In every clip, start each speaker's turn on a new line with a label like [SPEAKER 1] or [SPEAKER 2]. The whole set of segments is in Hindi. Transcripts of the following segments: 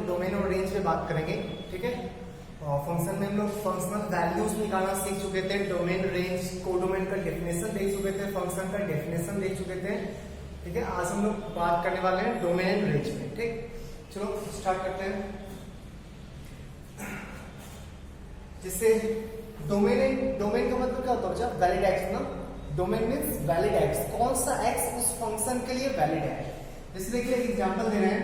[SPEAKER 1] डोमेन और रेंज पे बात करेंगे, ठीक है। फंक्शन में हम लोग फंक्शनल वैल्यूज निकालना सीख चुके थे, डोमेन रेंज कोडोमेन का डेफिनेशन देख चुके थे, फंक्शन का डेफिनेशन देख चुके थे, ठीक है। आज हम लोग बात करने वाले हैं डोमेन एंड रेंज में, ठीक। चलो स्टार्ट करते हैं। जिससे डोमेन का मतलब क्या होता है बच्चा? वैलिड एक्स ना। डोमेन मीन्स वैलिड एक्स, कौन सा एक्स उस फंक्शन के लिए वैलिड है। जैसे देखिए एक एग्जांपल दे रहे हैं,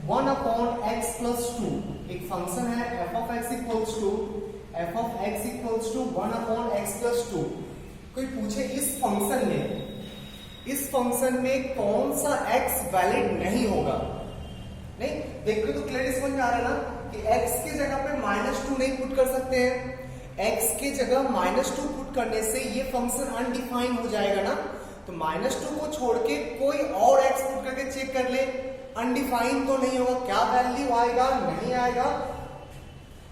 [SPEAKER 1] 1/x+2 एक फंक्शन है f of x equals to 1/x+2। कोई पूछे इस फंक्शन में कौन सा x वैलिड नहीं होगा, नहीं देखो तो क्लियरली समझ में आ रहा है ना कि x की जगह पे -2 नहीं पुट कर सकते हैं। x की जगह -2 पुट करने से ये फंक्शन अनडिफाइंड हो जाएगा ना। तो -2 को छोड़ के कोई और x पुट करके चेक कर ले, अनडिफाइंड तो नहीं होगा, क्या वैल्यू आएगा नहीं आएगा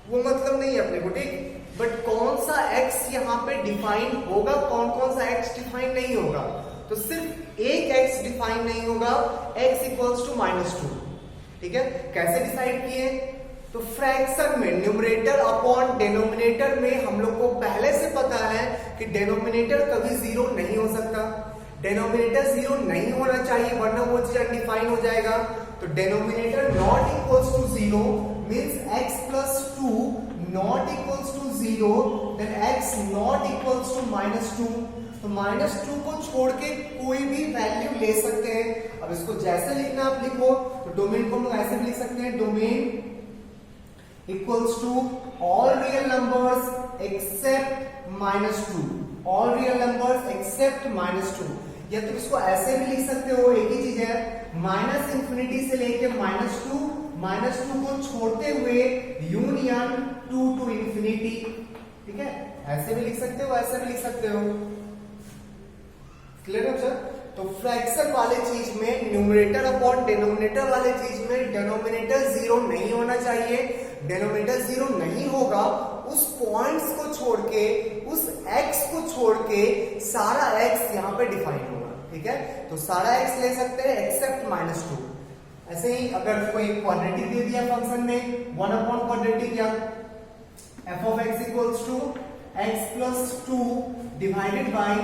[SPEAKER 1] वो मतलब नहीं है अपने को, ठीक। बट कौन सा x यहाँ पे डिफाइन होगा, कौन कौन सा x डिफाइन नहीं होगा। तो सिर्फ एक x डिफाइन नहीं होगा, x इक्वल्स टू -2, ठीक है। कैसे डिसाइड किए? तो फ्रैक्शन में न्यूमरेटर अपॉन डेनोमिनेटर में हम लोग को पहले से पता है कि डेनोमिनेटर कभी 0 नहीं हो सकता, डेनोमिनेटर 0 नहीं होना चाहिए वरना वो चीज अनडिफाइन हो जाएगा। तो denominator not equals to 0 means x+2 not equals to 0, then x not equals to -2। तो -2 को छोड़ के कोई भी वैल्यू ले सकते हैं। अब इसको जैसे लिखना आप लिखो, तो डोमेन को हम लोग ऐसे भी लिख सकते हैं, domain equals to all real numbers except -2, all real numbers except -2। या तो इसको ऐसे भी लिख सकते हो, एक ही चीज है, -∞ से लेके -2 को छोड़ते हुए यूनियन 2 to ∞, ठीक है। ऐसे भी लिख सकते हो, ऐसे भी लिख सकते हो, क्लियर है सर। तो फ्रैक्शन वाले चीज में न्यूमरेटर अपॉन डेनोमिनेटर वाले चीज में डेनोमिनेटर 0 नहीं होना चाहिए। डेनोमिनेटर 0 नहीं होगा, उस पॉइंट्स को छोड़ के, उस x को छोड़ के सारा x यहाँ पे डिफाइन होगा, ठीक है। तो सारा x ले सकते हैं एक्सेप्ट -2। ऐसे ही अगर कोई क्वाड्रेटिक दे दिया फंक्शन में 1/क्वाड्रेटिक या f of x equals to x+2 divided by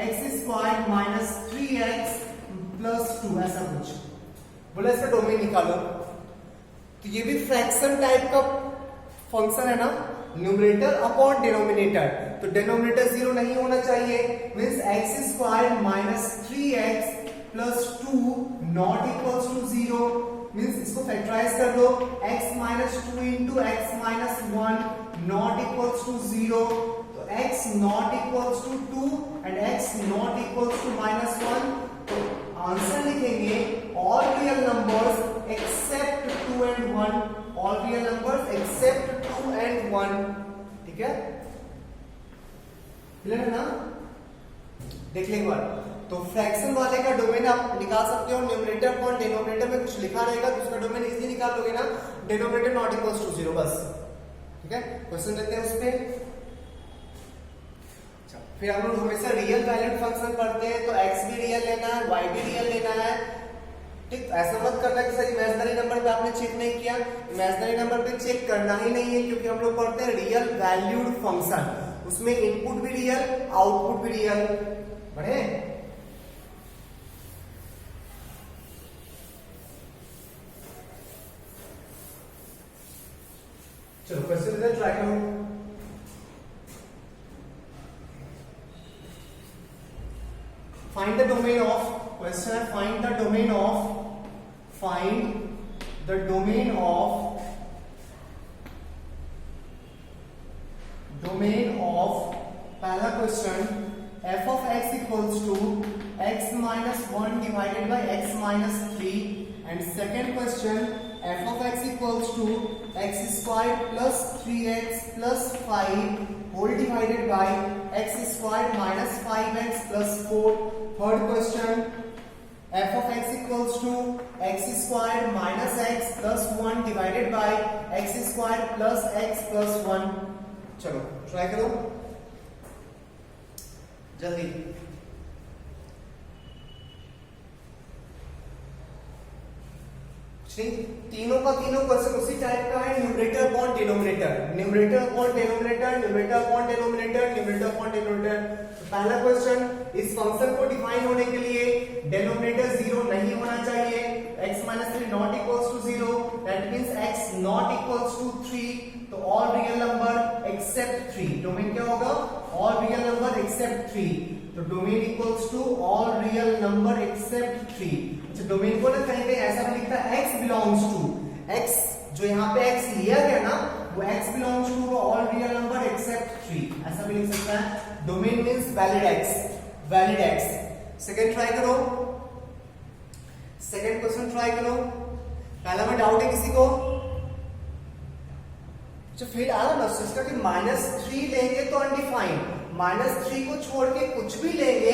[SPEAKER 1] x² - 3x+2, ऐसा कुछ बोला। इसका डोमेन निकालो, तो ये भी फ्रैक्शन टाइप का फंक्शन है ना, न्यूमरेटर अपॉन डिनोमिनेटर। तो डिनोमिनेटर 0 नहीं होना चाहिए, means x² - 3x+2 not equals to 0, means इसको फैक्टराइज कर दो, x - 2 into x - 1 not equals to 0। तो x not equals to 2 and x not equals to -1। तो आंसर लिखेंगे all real numbers except 2 and 1, all real numbers except 2 and 1, ठीक है। क्लियर है ना? देख ले एक बार। तो फ्रैक्शन वाले का डोमेन आप निकाल सकते हो, न्यूमरेटर अपॉन डिनोमिनेटर में कुछ लिखा रहेगा तो उसका डोमेन इजीली निकाल लोगे ना, डिनोमिनेटर नॉट इक्वल्स टू 0 बस, ठीक है। क्वेश्चन देते हैं उस पे। फिर हम लोग हमेशा रियल वैल्यूड फंक्शन पढ़ते हैं, तो x भी रियल लेना है, y भी रियल लेना है, ठीक। ऐसा मत करना कि सर इमेजिनरी नंबर पे आपने चेक नहीं किया, इमेजिनरी नंबर पे चेक करना ही नहीं है, क्योंकि हम लोग पढ़ते हैं रियल वैल्यूड फंक्शन, उसमें इनपुट भी रियल आउटपुट भी रियल। बढ़े? चलो क्वेश्चन ट्राई करो। Find the domain of, question है find the domain of पहला question f of x equals to x - 1 divided by x - 3 and second question f of x equals to x² plus 3x plus 5 whole divided by x² minus 5x plus 4. Third question f of x equals to x² minus x plus 1 divided by x² plus x plus 1. चलो ट्राई करो जल्दी। तीनों का तीनों क्वेश्चन उसी टाइप का है, numerator upon denominator, numerator upon denominator, numerator upon denominator, numerator upon denominator. तो पहला क्वेश्चन, इस फंक्शन को डिफाइन होने के लिए डिनोमिनेटर 0 नहीं होना चाहिए, x - 3 not equals to 0, that means x not equals to 3, तो all real number except 3, domain क्या होगा, ऑल रियल नंबर एक्सेप्ट 3, तो domain equals to all real number except 3। अच्छा, डोमेन को ना कहीं कहीं ऐसा भी लिखता है x बिलोंग्स टू, x जो यहाँ पे x लिया गया ना वो x belongs to all real number except 3, ऐसा भी लिख सकता है। Domain means valid x, valid x। Second try करो, सेकंड क्वेश्चन ट्राई करो। पहला में डाउट है किसी को, जो फिर आ रहा ना उसका कि -3 लेंगे तो अनडिफाइंड, -3 को छोड़ के कुछ भी लेंगे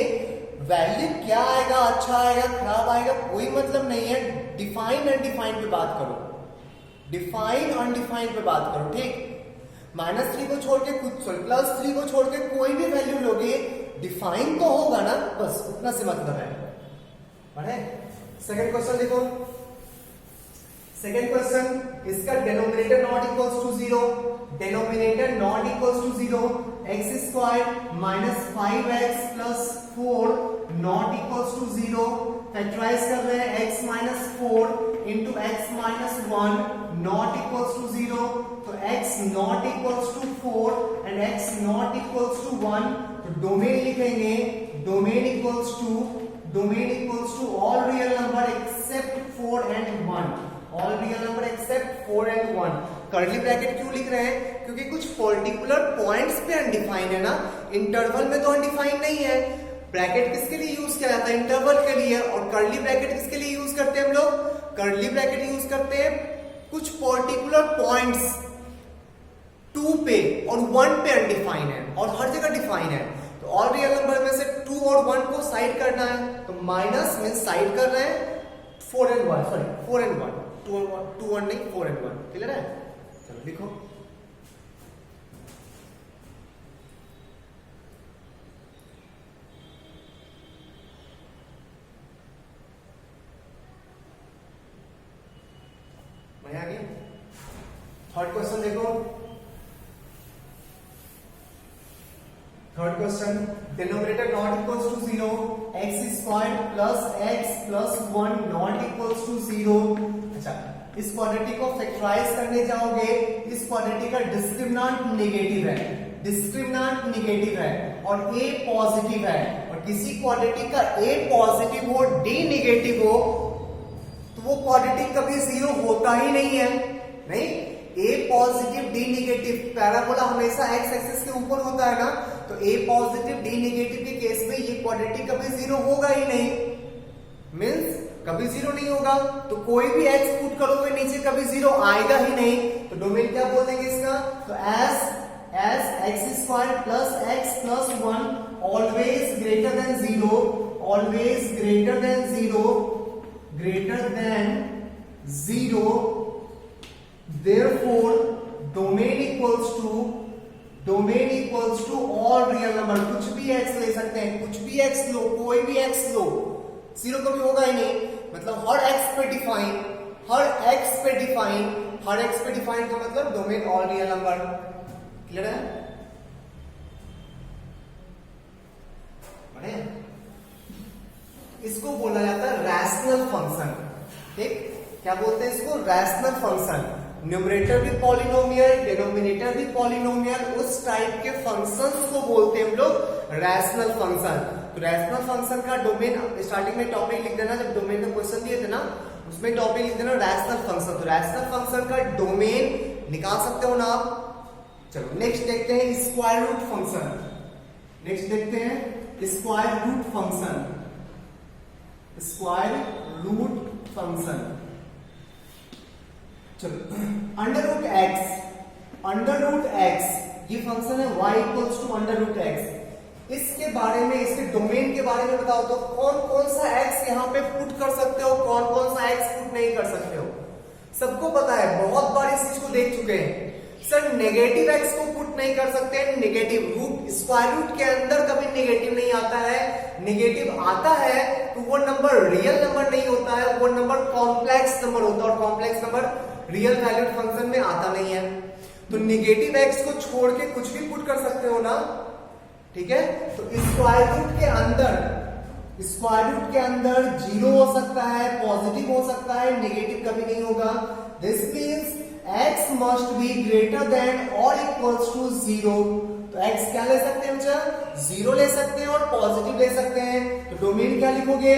[SPEAKER 1] वैल्यू क्या आएगा, अच्छा आएगा खराब आएगा कोई मतलब नहीं है। डिफाइन अनडिफाइंड पे बात करो, डिफाइन अनडिफाइंड पे बात करो, ठीक। -3 को छोड़ के कुछ, +3 को छोड़ के कोई भी वैल्यू लोगे डिफाइन तो होगा ना, बस उतना से मतलब है। पढ़े? सेकंड क्वेश्चन देखो, सेकंड क्वेश्चन, इसका denominator not equals to 0, denominator not equals to 0, x² - 5x + 4 not equals to 0, factorise कर रहे हैं x - 4 into x - 1 not equals to 0, तो x not equals to 4 and x not equals to 1, तो डोमेन लिखेंगे domain equals to all real number except 4 and 1, all real number except 4 and 1। Curly bracket क्यों लिख रहे हैं, क्योंकि कुछ पर्टिकुलर पॉइंट्स पे अनडिफाइंड है ना, इंटरवल में तो अनडिफाइंड नहीं है। ब्रैकेट किसके लिए यूज किया जाता है, इंटरवल के लिए, और कर्ली ब्रैकेट किसके लिए यूज करते हैं हम लोग, कर्ली ब्रैकेट यूज करते हैं कुछ पर्टिकुलर पॉइंट्स 2 पे और 1 पे अनडिफाइंड है और हर जगह डिफाइन है। तो ऑल रियल नंबर में से 2 और 1 को साइड करना है, तो माइनस में साइड कर रहे हैं 4 and 1, सॉरी 4 and 1, 2 1 नहीं 4 and 1, क्लियर है। चलो लिखो, मैं आगे थर्ड क्वेश्चन देखो, third question, denominator not equals to 0, x² + x + 1 not equals to 0। अच्छा, इस क्वाड्रेटिक को फैक्टराइज करने जाओगे, इस क्वाड्रेटिक का डिस्क्रिमिनेंट नेगेटिव है, डिस्क्रिमिनेंट नेगेटिव है और a पॉजिटिव है, और किसी क्वाड्रेटिक का a पॉजिटिव हो d नेगेटिव हो तो वो क्वाड्रेटिक कभी 0 होता ही नहीं है। नहीं, a positive d negative, parabola हमेशा x एक्सिस के ऊपर होता है ना, तो a पॉजिटिव d नेगेटिव के केस में ये क्वाड्रेटिक कभी 0 होगा ही नहीं, मींस कभी 0 नहीं होगा। तो कोई भी x पुट करोगे नीचे कभी 0 आएगा ही नहीं, तो डोमेन क्या बोल देंगे इसका, तो as x² + x + 1 always greater than 0, always greater than 0, greater than 0, therefore domain equals to all real number, कुछ भी x ले सकते हैं, कुछ भी x लो, कोई भी x लो, 0 कभी होगा ही नहीं। मतलब हर x पे डिफाइन, हर x पे डिफाइन, हर x पे डिफाइन का मतलब domain all real number, clear है। बढ़े, इसको बोला जाता है रैशनल फंक्शन, ठीक, क्या बोलते हैं इसको, रैशनल फंक्शन। न्यूमरेटर भी पॉलिनोमियल, डिनोमिनेटर भी पॉलिनोमियल, उस टाइप के फंक्शंस को बोलते हैं हम लोग रैशनल फंक्शन। तो रैशनल फंक्शन का डोमेन स्टार्टिंग में टॉपिक लिख देना, जब डोमेन में क्वेश्चन दिए थे ना उसमें टॉपिक लिख देना रैशनल फंक्शन। तो रैशनल फंक्शन का डोमेन निकाल सकते हो ना आप। चलो नेक्स्ट देखते हैं स्क्वायर रूट फंक्शन, नेक्स्ट देखते हैं square root function, square root function. चलो अंडर रूट एक्स ये फंक्शन है y इक्वल्स टू √x। इसके बारे में, इसके डोमेन के बारे में बताओ तो कौन कौन सा x यहाँ पे पुट कर सकते हो, कौन कौन सा x पुट नहीं कर सकते हो। सबको पता है, बहुत बार इस चीज को देख चुके हैं। सर नेगेटिव x को पुट नहीं कर सकते हैं, नेगेटिव रूट स्क्वायर रूट के अंदर कभी नेगेटिव नहीं आता है, नेगेटिव आता है तो वो नंबर रियल नंबर नहीं होता है, वो नंबर कॉम्प्लेक्स नंबर होता है, और complex number real valued function में आता नहीं है। तो नेगेटिव एक्स को छोड़ के कुछ भी पुट कर सकते हो ना, ठीक है। तो स्क्वायर रूट के अंदर जीरो हो सकता है, पॉजिटिव हो सकता है, नेगेटिव कभी नहीं होगा। This means x must be greater then और इक्वल्स टू जीरो। तो x क्या ले सकते हैं बच्चा, जीरो ले सकते हैं और पॉजिटिव ले सकते हैं। तो डोमेन क्या लिखोगे,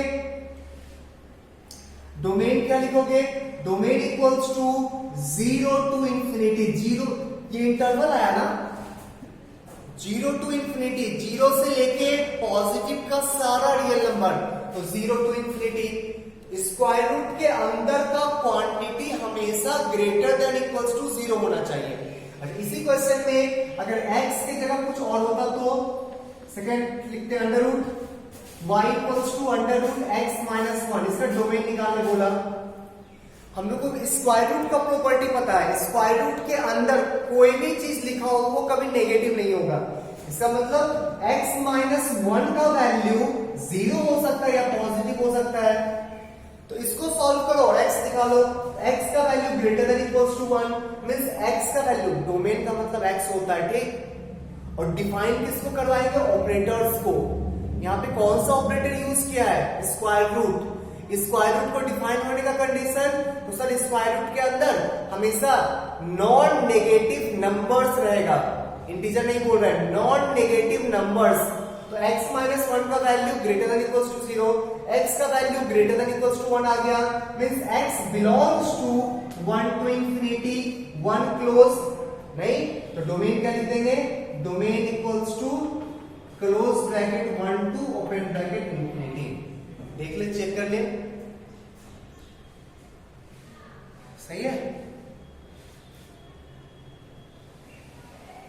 [SPEAKER 1] domain equals to zero to infinity. Zero ये इंटरवल आया ना, जीरो टू इंफिनिटी, जीरो से लेके पॉजिटिव का सारा रियल नंबर, तो zero to infinity. Square root के अंदर का क्वांटिटी हमेशा greater than equals to zero होना चाहिए। अच्छा, इसी क्वेश्चन में अगर x की जगह कुछ और होता तो सेकंड लिखते under root y equals to under root x minus 1। इसका डोमेन निकालने बोला। हम लोग को स्क्वायर रूट का प्रॉपर्टी पता है, स्क्वायर रूट के अंदर कोई भी चीज लिखा हो वो कभी नेगेटिव नहीं होगा। इसका मतलब x माइनस 1 का वैल्यू जीरो हो सकता है या पॉजिटिव हो सकता है। तो इसको सॉल्व करो, x निकालो, x का value greater than equals to 1 means x का वैल्यू, डोमेन का मतलब x होता है, ठीक। और डिफाइन किसको करवाएंगे, ऑपरेटर्स को। यहाँ पे कौन सा ऑपरेटर यूज किया है, स्क्वायर रूट। स्क्वायर रूट को डिफाइन होने का कंडीशन, तो सर स्क्वायर रूट के अंदर हमेशा नॉन नेगेटिव नंबर्स रहेगा, इंटीजर नहीं बोल रहे हैं, नॉन नेगेटिव नंबर्स। तो x माइनस 1 का value greater than equals to 0, x का value greater than equals to 1 आ गया, means x belongs to 1 to infinity, 1 close नहीं। तो डोमेन क्या लिख देंगे, domain equals to close bracket 1 to open bracket infinity. देख ले, चेक कर ले, सही है।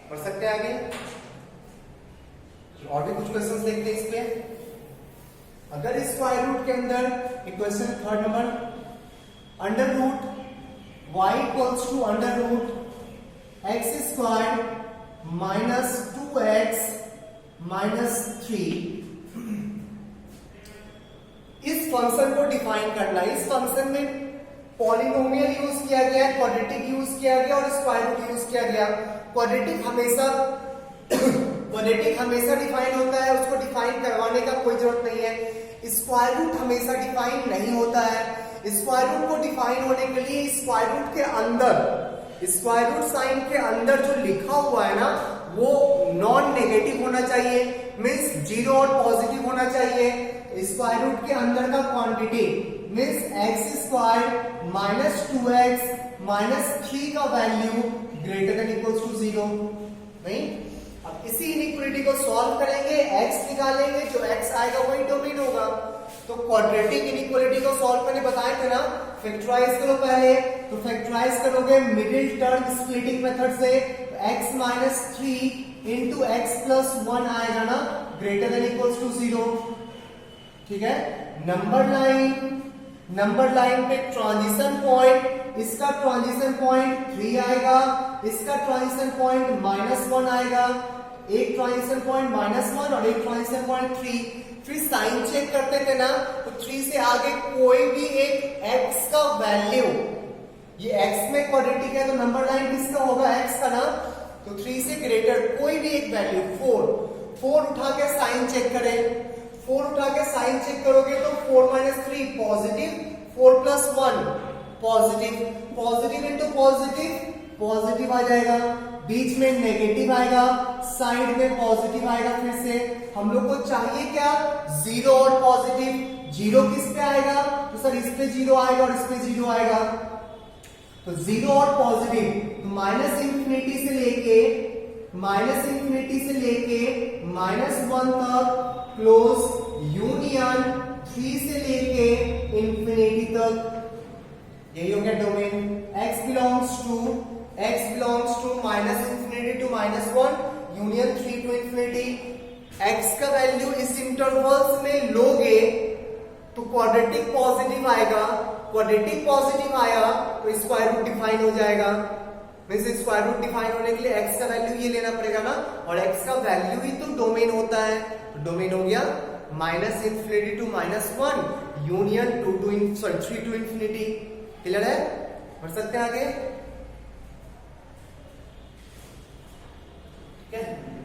[SPEAKER 1] पढ़ सकते हैं आगे, और भी कुछ क्वेश्चंस देखते हैं इस पे। अगर स्क्वायर रूट के अंदर equation third number, under root y equals to under root x square minus 2x minus 3, इस फंक्शन को डिफाइन करना। इस फंक्शन में पॉलिनोमियल यूज किया गया, क्वाड्रेटिक यूज किया गया और स्क्वायर रूट यूज किया गया। क्वाड्रेटिक हमेशा डिफाइन होता है, उसको डिफाइन करवाने का कोई जरूरत नहीं है। स्क्वायर रूट हमेशा डिफाइन नहीं होता है। स्क्वायर रूट को डिफाइन होने के लिए स्क्वायर रूट के अंदर, स्क्वायर रूट साइन के अंदर जो लिखा हुआ है ना, वो नॉन नेगेटिव होना चाहिए, मींस जीरो और पॉजिटिव होना चाहिए। स्क्वायर रूट के अंदर का quantity means x square minus 2x minus 3 का value greater than equals to 0, नहीं। अब इसी इनइक्वालिटी को सॉल्व करेंगे, x निकालेंगे, जो x आएगा वही डोमेन होगा। तो क्वाड्रेटिक इनइक्वालिटी को सॉल्व करने बताए थे ना, फैक्टराइज करो पहले। तो फैक्टराइज करोगे मिडिल टर्म स्प्लिटिंग मेथड से, x minus 3 into x plus 1 आएगा ना, ग्रेटर देन इक्वल्स टू 0, ठीक है। नंबर लाइन पे ट्रांजिशन पॉइंट, इसका ट्रांजिशन पॉइंट 3 आएगा, इसका ट्रांजिशन पॉइंट -1 आएगा, एक ट्रांजिशन पॉइंट -1 और एक ट्रांजिशन पॉइंट 3। फिर साइन चेक करते थे ना, तो 3 से आगे कोई भी एक x का वैल्यू, ये x में क्वाड्रेटिक है तो नंबर लाइन किसका होगा, x का ना। तो 3 से ग्रेटर कोई भी एक वैल्यू, 4 उठा के साइन चेक करें। 4 उठा के साइन चेक करोगे तो 4 minus 3 positive, 4 plus 1 positive, positive into positive positive आ जाएगा, बीच में नेगेटिव आएगा, साइड में पॉजिटिव आएगा। फिर से हम लोग को चाहिए क्या, जीरो और पॉजिटिव। जीरो किस पे आएगा, तो सर इस पे जीरो आएगा और इस पे जीरो आएगा। तो जीरो और पॉजिटिव, तो माइनस इंफिनिटी से लेके -1 तक क्लोज यूनियन, 3 से लेके इंफिनिटी तक, यही हो गया domain. x belongs to minus infinity to -1 union 3 to infinity. x का वैल्यू इस इंटरवल्स में लोगे तो क्वाड्रेटिक पॉजिटिव आएगा, क्वाड्रेटिक पॉजिटिव आया तो स्क्वायर रूट डिफाइन हो जाएगा। मींस स्क्वायर रूट डिफाइन होने के लिए x का वैल्यू ये लेना पड़ेगा ना, और x का वैल्यू ही तो डोमेन होता है। तो डोमेन हो गया minus infinity to -1 union 3 to infinity. Clear है? बढ़ सकते हैं आगे? ठीक है।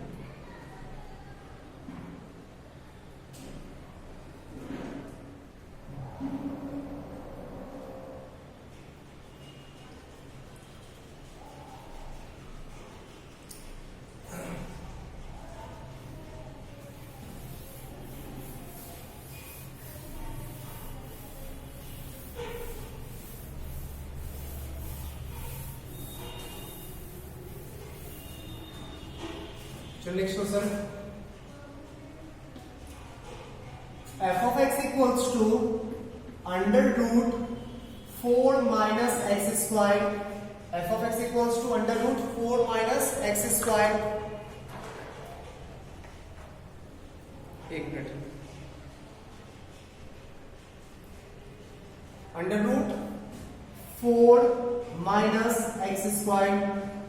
[SPEAKER 1] चलो next question, f of x equals to under root 4 minus x square, f of x equals to under root 4 minus x square। एक minute, under root 4 minus x square,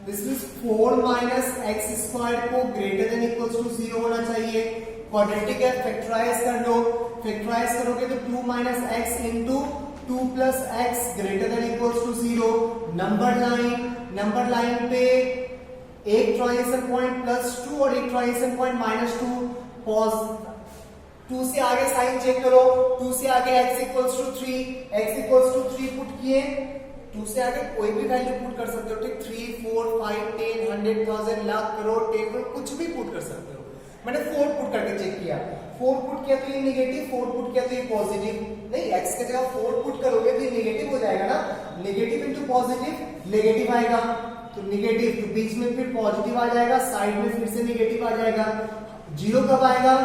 [SPEAKER 1] this means 4 minus x square को ग्रेटर देन इक्वल्स टू 0 होना चाहिए। क्वाड्रेटिक है, फैक्टराइज कर लो, फैक्टराइज करोगे तो 2 minus x into 2 plus x greater than equals to 0। Number line पे एक ट्रांजिशन पॉइंट +2 और एक ट्रांजिशन पॉइंट -2, पॉज 2 से आगे साइन चेक करो, 2 से आगे x इक्वल्स टू 3 पुट किए, 2 से आगे कोई भी वैल्यू पुट कर सकते हो, ठीक? 3, 4, 5, 10, 100, 1000, लाख, करोड़, 10 करोड़, कुछ भी पुट कर सकते हो। मैंने 4 पुट करके चेक किया, 4 पुट किया तो ये नेगेटिव, 4 पुट किया तो ये पॉजिटिव। नहीं, x की जगह 4 पुट करोगे तो ये नेगेटिव हो जाएगा ना, नेगेटिव इंटू पॉजिटिव नेगेटिव आएगा, तो नेगेटिव, तो बीच में फिर पॉजिटिव आ जाएगा, साइड में फिर से नेगेटिव आ जाएगा। 0 कब आएगा?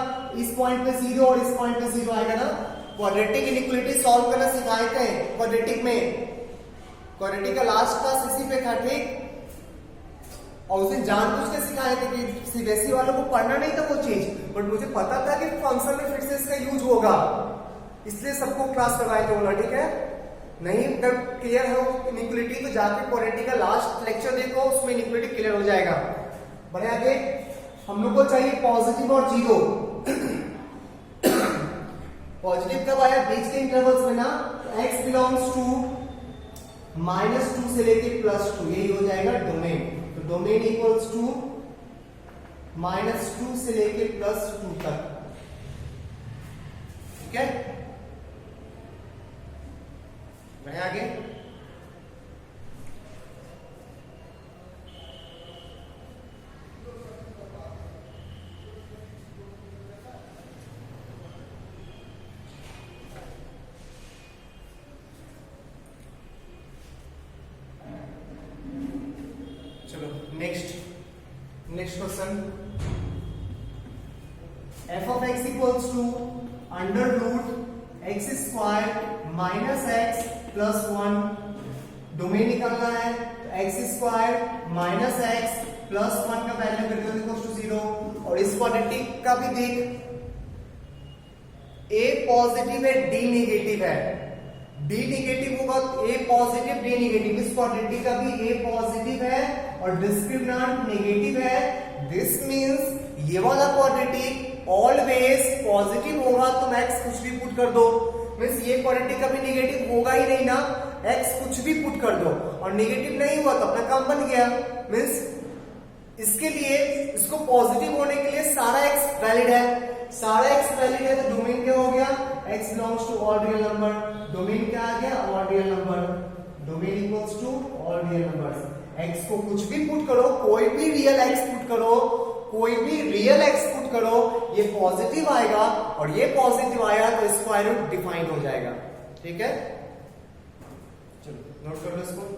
[SPEAKER 1] इस पॉइंट पे 0 और इस पॉइंट पे 0 आएगा ना। क्वाड्रेटिक इनइक्वालिटी सॉल्व करना सिखाए थे क्वाड्रेटिक में, क्वाड्रेटिक का लास्ट क्लास इसी पे था, ठीक? और उसे जानबूझ के सिखाए थे कि सीबीएसई वालों को पढ़ना नहीं था वो चीज, बट मुझे पता था कि फंक्शन में फिर से इसका यूज होगा, इसलिए सबको क्लास करवाए थे बोला, ठीक है? नहीं अगर क्लियर हो इनइक्वालिटी तो जाके क्वाड्रेटिक का लास्ट लेक्चर देखो, उसमें इनइक्वालिटी क्लियर हो जाएगा। बढ़िया, आगे हम लोग को चाहिए पॉजिटिव और 0। पॉजिटिव कब आया? बीच के इंटरवल्स में ना, x बिलोंग्स टू -2 से लेके +2, यही हो जाएगा डोमेन। तो डोमेन इक्वल्स टू -2 से लेके +2 तक, ठीक है? बढ़िया, आगे next question, f of x equals to under root x square minus x plus 1, domain निकालना है, x square minus x plus 1 का value greater than equals to 0। और इस क्वाड्रेटिक का भी देख, a पॉजिटिव है, d नेगेटिव है, d नेगेटिव होगा तो a पॉजिटिव d नेगेटिव, इस क्वाड्रेटिक का भी a पॉजिटिव है और डिस्क्रिमिनेंट नेगेटिव है। दिस मींस ये वाला क्वाड्रेटिक ऑलवेज पॉजिटिव होगा, तुम x कुछ भी पुट कर दो, मींस ये क्वाड्रेटिक कभी नेगेटिव होगा ही नहीं ना, x कुछ भी पुट कर दो, और नेगेटिव नहीं हुआ तो अपना काम बन गया। मींस इसके लिए इसको पॉजिटिव होने के लिए सारा x वैलिड है, सारा x वैलिड है, तो डोमेन क्या हो गया? x belongs to all real number, domain क्या आ गया? All real number, domain equals to all real numbers. x को कुछ भी पुट करो, कोई भी रियल x पुट करो, कोई भी रियल x पुट करो, ये पॉजिटिव आएगा, और ये पॉजिटिव आया तो स्क्वायर रूट डिफाइन हो जाएगा, ठीक है? चलो नोट कर लो इसको।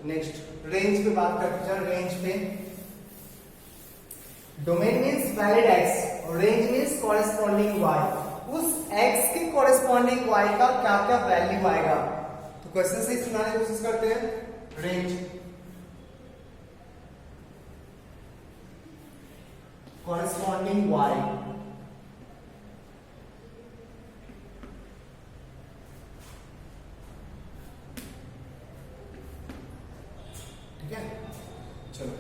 [SPEAKER 1] नेक्स्ट रेंज पे बात करते हैं। रेंज पे डोमेन मीन्स वैलिड एक्स और रेंज मीन्स कॉरेस्पॉन्डिंग वाई। उस x के कॉरेस्पॉन्डिंग y का क्या क्या वैल्यू आएगा, तो क्वेश्चन से सुनाने की कोशिश करते हैं। रेंज कॉरेस्पॉन्डिंग y, ठीक है। चलो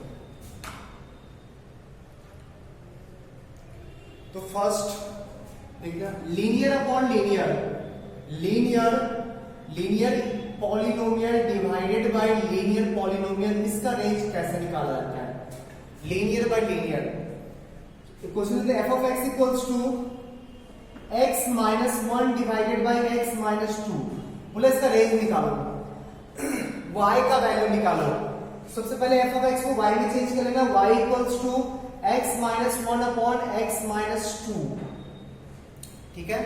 [SPEAKER 1] तो फर्स्ट देखिए, linear upon linear, linear polynomial divided by linear polynomial, इसका रेंज कैसे निकाला जाता है? लीनियर बाय लीनियर, क्वेश्चन है f of x equals to x minus 1 divided by x minus 2, बोले इसका रेंज निकालो, y का वैल्यू निकालो। सबसे पहले f of x को y में चेंज कर लेना, y equals to x minus 1 upon x minus 2, ठीक है।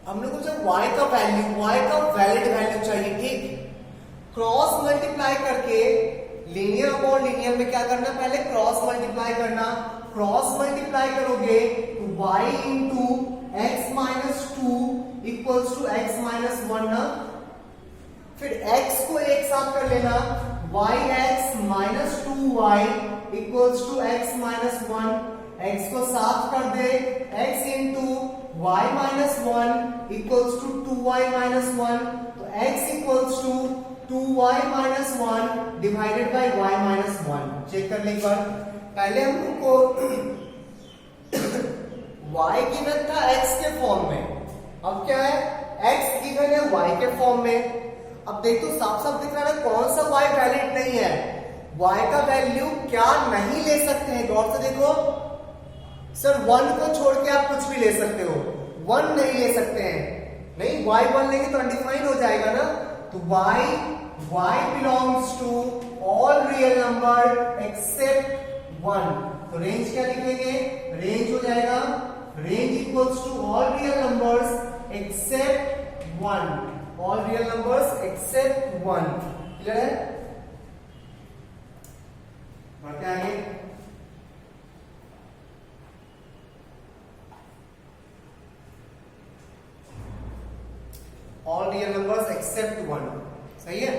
[SPEAKER 1] हम लोग को जब y का वैलिड वैल्यू चाहिए, ठीक, क्रॉस मल्टीप्लाई करके लीनियर अपॉन लीनियर में क्या करना, पहले क्रॉस मल्टीप्लाई करना। क्रॉस मल्टीप्लाई करोगे तो y into x minus 2 equals to x minus 1 ना, फिर x को एक साथ कर लेना, yx minus 2y equals to x minus 1, x को साफ कर दे, x into y minus 1 equals to 2y minus 1, तो x equals to 2y minus 1 divided by y minus 1। Check कर ले एक बार, पहले हमको y गिवन था x के फॉर्म में, अब क्या है, x गिवन है y के फॉर्म में। अब देखो साफ साफ दिख रहा है कौन सा y वैलिड नहीं है, y का वैल्यू क्या नहीं ले सकते हैं, गौर से देखो सर 1 को छोड़ के आप कुछ भी ले सकते हो, 1 नहीं ले सकते हैं, नहीं y 1 लेंगे तो अनडिफाइंड हो जाएगा ना, तो y belongs to all real number except 1, तो रेंज क्या लिखेंगे, रेंज हो जाएगा range equals to all real numbers except 1, all real numbers except 1, clear है। बढ़ते आगे, ऑल रियल नंबर्स एक्सेप्ट 1, सही है।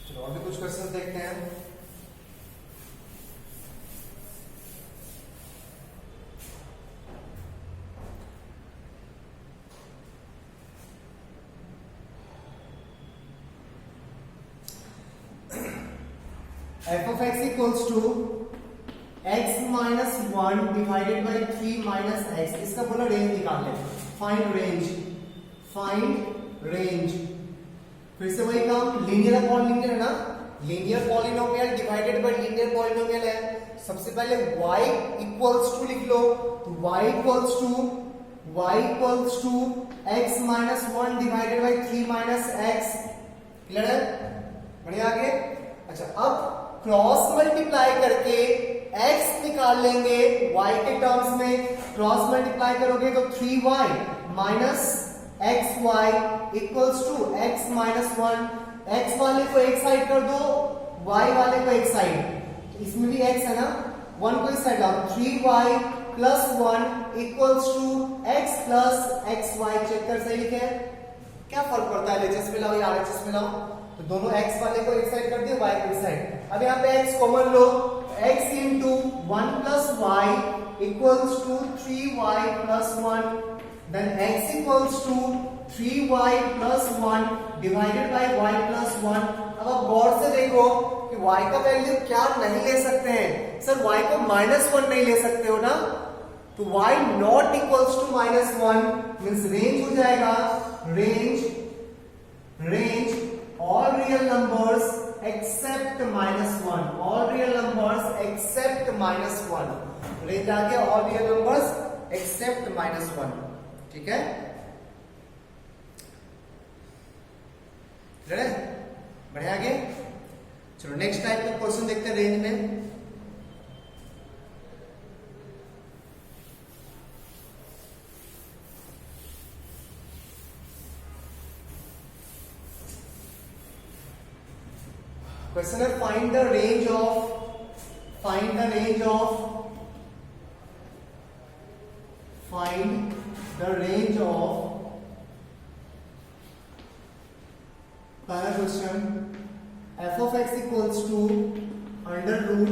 [SPEAKER 1] चलो और भी कुछ क्वेश्चन देखते हैं। f of x equals to x minus 1 divided by 3 minus x, इसका बोला रेंज निकाल ले, फाइंड रेंज, फिर से वही काम, लीनियर अपॉन लीनियर है ना, linear polynomial divided by linear polynomial है। सबसे पहले y इक्वल्स टू लिख लो, तो y equals to x minus 1 divided by 3 minus x, clear है, बढ़िया आगे। अच्छा अब क्रॉस मल्टीप्लाई करके x निकाल लेंगे y के टर्म्स में, क्रॉस मल्टीप्लाई करोगे तो 3y minus xy equals to x minus 1, x वाले को एक साइड कर दो, y वाले को एक साइड, इसमें भी x है ना, 1 को इस साइड लाओ, 3y plus 1 equals to x plus xy, check कर सही लिखे, क्या फर्क पड़ता है, LHS में लाओ या RHS में लाओ, तो दोनों x वाले को एक साइड कर दिया, y को एक साइड। अब यहाँ पे x कॉमन लो, x into 1 plus y equals to 3y plus 1, then x equals to 3y plus 1 divided by y plus 1। अब आप गौर से देखो कि y का वैल्यू क्या नहीं ले सकते हैं, सर y को -1 नहीं ले सकते हो ना, तो y not equals to -1 means range हो जाएगा, range all real numbers except -1, all real numbers except -1, range आ गया all real numbers except -1, ठीक है। क्लियर है? बढ़िया आगे। चलो नेक्स्ट टाइप का क्वेश्चन देखते हैं रेंज में। क्वेश्चन है फाइंड द रेंज ऑफ पहला question f of x equals to under root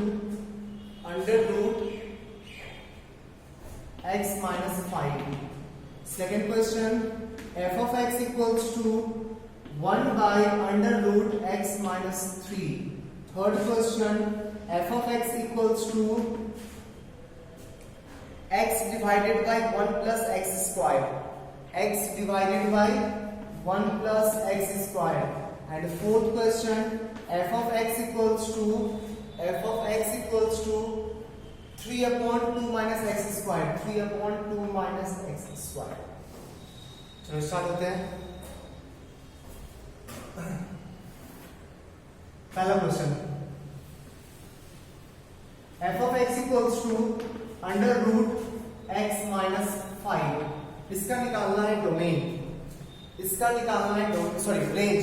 [SPEAKER 1] x minus 5. Second question, f of x equals to 1 by under root x minus 3. Third question, f of x equals to x divided by 1 plus x square. X divided by 1 plus x square. And fourth question, f of x equals to 3 upon 2 minus x square. 3 upon 2 minus x square. चलो स्टार्ट होते हैं। पहला question, f of x equals to under root x minus 5. इसका निकालना है डोमेन, इसका निकालना है सॉरी रेंज।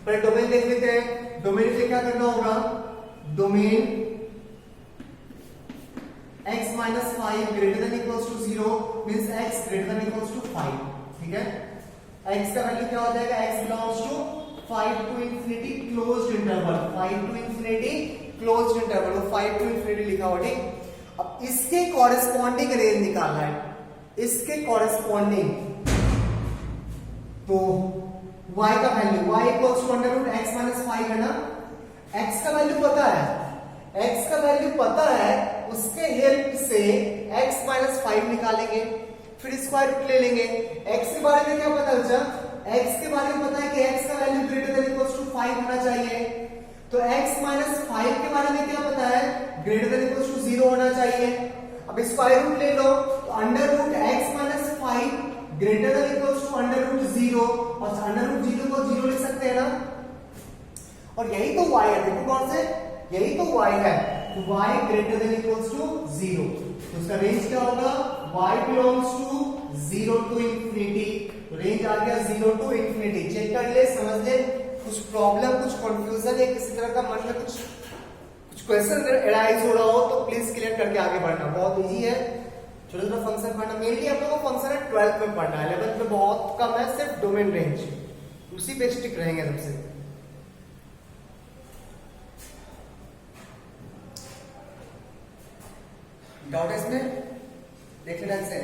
[SPEAKER 1] पर डोमेन देख लेते हैं। डोमेन के लिए क्या करना होगा, domain x minus 5 greater than equals to 0 means x greater than equals to 5, ठीक है। x का वैल्यू क्या हो जाएगा, x belongs to 5 to infinity closed interval, 5 to infinity closed interval, वो 5 to infinity लिखा हुआ, ठीक। अब इसके कॉरेस्पॉन्डिंग रेंज निकालना है, इसके कॉरेस्पॉन्डिंग, तो y का value y equals to under root x minus 5 है ना। x का वैल्यू पता है, x का वैल्यू पता है, उसके हेल्प से x माइनस 5 निकालेंगे, फिर स्क्वायर रूट ले लेंगे। x के बारे में क्या पता है बच्चा, x के बारे में पता है कि x का value greater than equals to 5 होना चाहिए। तो x माइनस 5 के बारे में क्या पता है, ग्रेटर देन इक्वल्स टू 0 होना चाहिए। अब स्क्वायर रूट ले लो, तो under root x minus 5 greater than equals to under root 0, और अंडर रूट 0 को 0 लिख सकते हैं ना। और यही तो y है, देखो कौन से, यही तो y है, तो y greater than equals to 0, तो उसका रेंज क्या होगा, y belongs to 0 to infinity. तो रेंज आ गया 0 टू इंफिनिटी। चेक कर ले, समझ ले, कुछ प्रॉब्लम, कुछ कंफ्यूजन या किसी तरह का मन में कुछ क्वेश्चन एराइज हो रहा हो तो प्लीज क्लियर करके आगे बढ़ना, बहुत इजी है। छोटा छोटा फंक्शन पढ़ना, मेनली आप लोगों को फंक्शन है 12th में पढ़ना है, 11th में बहुत कम है, सिर्फ डोमेन रेंज, उसी पे स्टिक रहेंगे सबसे। डाउट है इसमें, देख लेना से।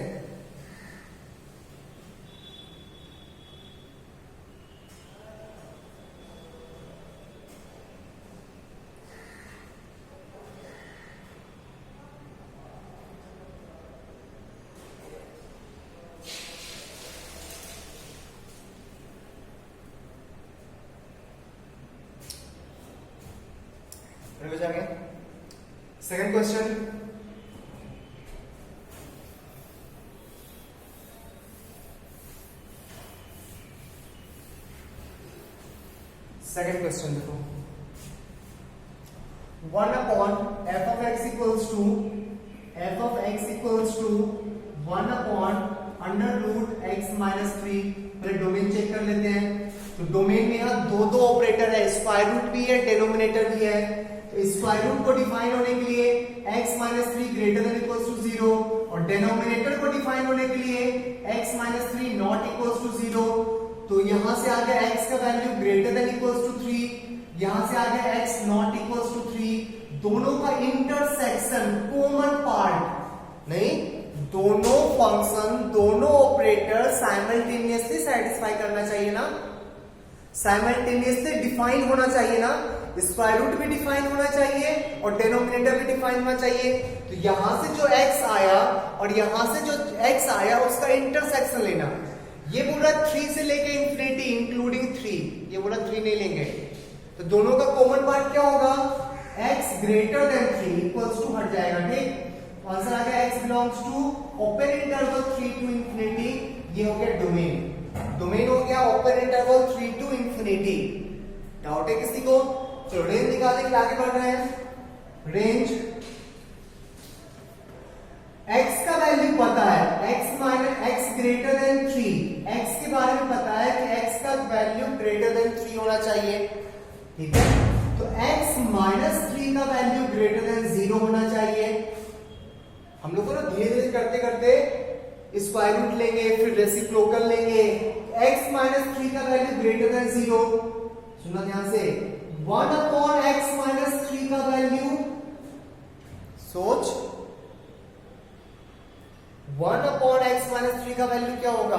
[SPEAKER 1] सेकंड क्वेश्चन, सेकंड क्वेश्चन देखो, 1 upon f of x equals to 1 upon under root x minus 3। पहले डोमेन चेक कर लेते हैं। तो डोमेन में यहाँ दो ऑपरेटर है, स्क्वायर रूट भी है, डिनोमिनेटर भी है। तो स्क्वायर रूट को डिफाइन होने के लिए x minus 3 greater than equals to 0, और डिनोमिनेटर को डिफाइन होने के लिए x minus 3 not equals to 0। तो यहां से आ गया x का value greater than equals to 3, यहां से आ गया x नॉट इक्वल्स टू 3। दोनों का इंटरसेक्शन कॉमन पार्ट नहीं, दोनों फंक्शन, दोनों ऑपरेटर साइमल्टेनियसली सेटिस्फाई करना चाहिए ना, साइमल्टेनियसली डिफाइन होना चाहिए ना। स्क्वायर रूट भी डिफाइन होना चाहिए और डिनोमिनेटर भी डिफाइन होना चाहिए। तो यहां से जो x आया और यहां से जो x आया उसका इंटरसेक्शन लेना। ये बोल रहा 3 से लेके इंफिनिटी इंक्लूडिंग 3, ये बोला 3 नहीं लेंगे। तो दोनों का कॉमन पार्ट क्या होगा, x greater than 3 equals to हट जाएगा, ठीक। आंसर आ गया x belongs to open interval 3 to infinity, ये हो गया डोमेन। डोमेन हो गया open interval 3 to infinity. Doubt है किसी को? चलो रेंज निकालने के लिए आगे बढ़ रहे हैं। रेंज x का वैल्यू पता है, x minus x greater than 3, x के बारे में पता है कि x का वैल्यू ग्रेटर देन 3 होना चाहिए, ठीक है। तो x माइनस 3 का वैल्यू ग्रेटर देन 0 होना चाहिए। हम लोग को ना धीरे धीरे करते करते स्क्वायर रूट लेंगे, फिर रेसिप्रोकल लेंगे। x माइनस 3 का वैल्यू ग्रेटर देन 0, सुना ध्यान से, 1 अपॉन x माइनस 3 का वैल्यू, सोच 1 अपॉन x माइनस 3 का वैल्यू क्या होगा?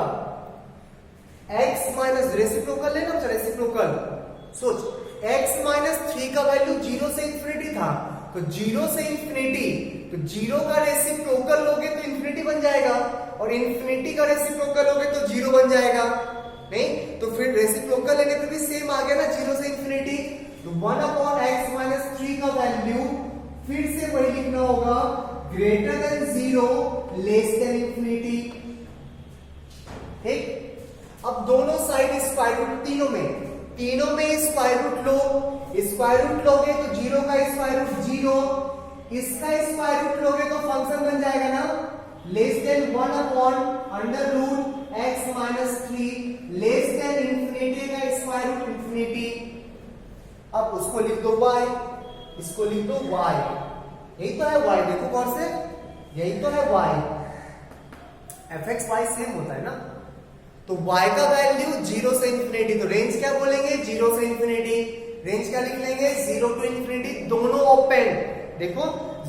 [SPEAKER 1] x माइनस रेसिप्रोकल लेना, रेसिप्रोकल सोच, x माइनस 3 का वैल्यू 0 से इंफिनिटी था, तो 0 से इंफिनिटी, तो 0 का रेसिप्रोकल लोगे तो इंफिनिटी बन जाएगा, और इंफिनिटी का रेसिप्रोकल लोगे तो 0 बन जाएगा, नहीं? तो फिर रेसिप्रोकल लेने पे भी सेम आ गया ना, 0 से इंफिनिटी। तो 1 अपॉन x माइनस 3 का वैल्यू फिर से वही लिखना होगा, greater than 0 less than infinity, ठीक। अब दोनों साइड स्क्वायर रूट, तीनों में स्क्वायर रूट लो, स्क्वायर रूट लोगे तो 0 का स्क्वायर रूट 0, इसका स्क्वायर रूट लोगे तो फंक्शन बन जाएगा ना less than 1 upon under root x minus 3 less than infinity का स्क्वायर रूट इंफिनिटी। अब उसको लिख दो y, इसको लिख दो y, यही तो है y, देखो कौन से, यही तो है y, fx y सेम होता है ना। तो y का वैल्यू 0 से इंफिनिटी, तो रेंज क्या बोलेंगे? 0 से इंफिनिटी। रेंज क्या लिख लेंगे? 0 टू इंफिनिटी, दोनों ओपन। देखो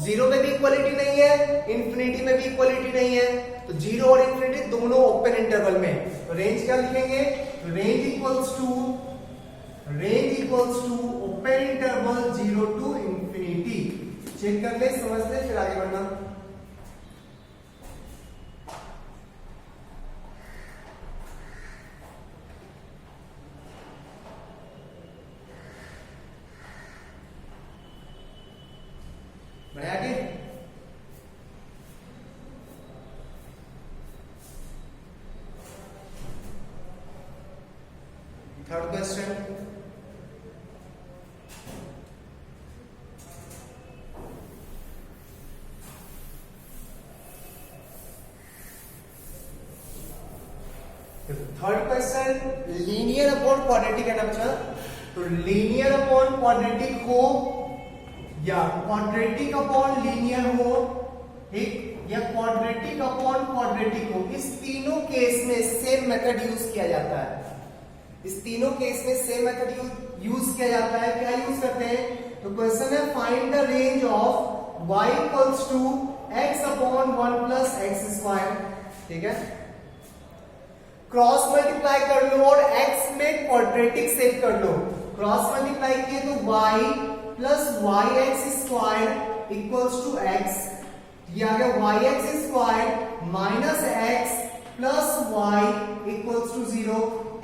[SPEAKER 1] 0 में भी इक्वलिटी नहीं है, इंफिनिटी में भी इक्वलिटी नहीं है, तो 0 और इंफिनिटी दोनों ओपन इंटरवल में। तो रेंज क्या लिखेंगे? Range equals to open interval 0 to infinity. Check कर ले, समझ ले, फिर आगे बढ़ना। बढ़े आगे। Third question, linear upon quadratic है ना बच्चा। तो लीनियर अपॉन क्वाड्रेटिक हो या क्वाड्रेटिक अपॉन लीनियर हो, ठीक, या क्वाड्रेटिक अपॉन क्वाड्रेटिक हो, इस तीनों केस में सेम मेथड यूज किया जाता है। इस तीनों केस में सेम मेथड यूज किया जाता है। क्या यूज करते हैं? तो क्वेश्चन है find the range of y equals to x upon 1 plus x square, ठीक है। क्रॉस मल्टीप्लाई कर लो और x में क्वाड्रेटिक सेट कर लो। क्रॉस मल्टीप्लाई किए तो y plus y x square equals to x, ये आ गया y x square minus x plus y equals to 0।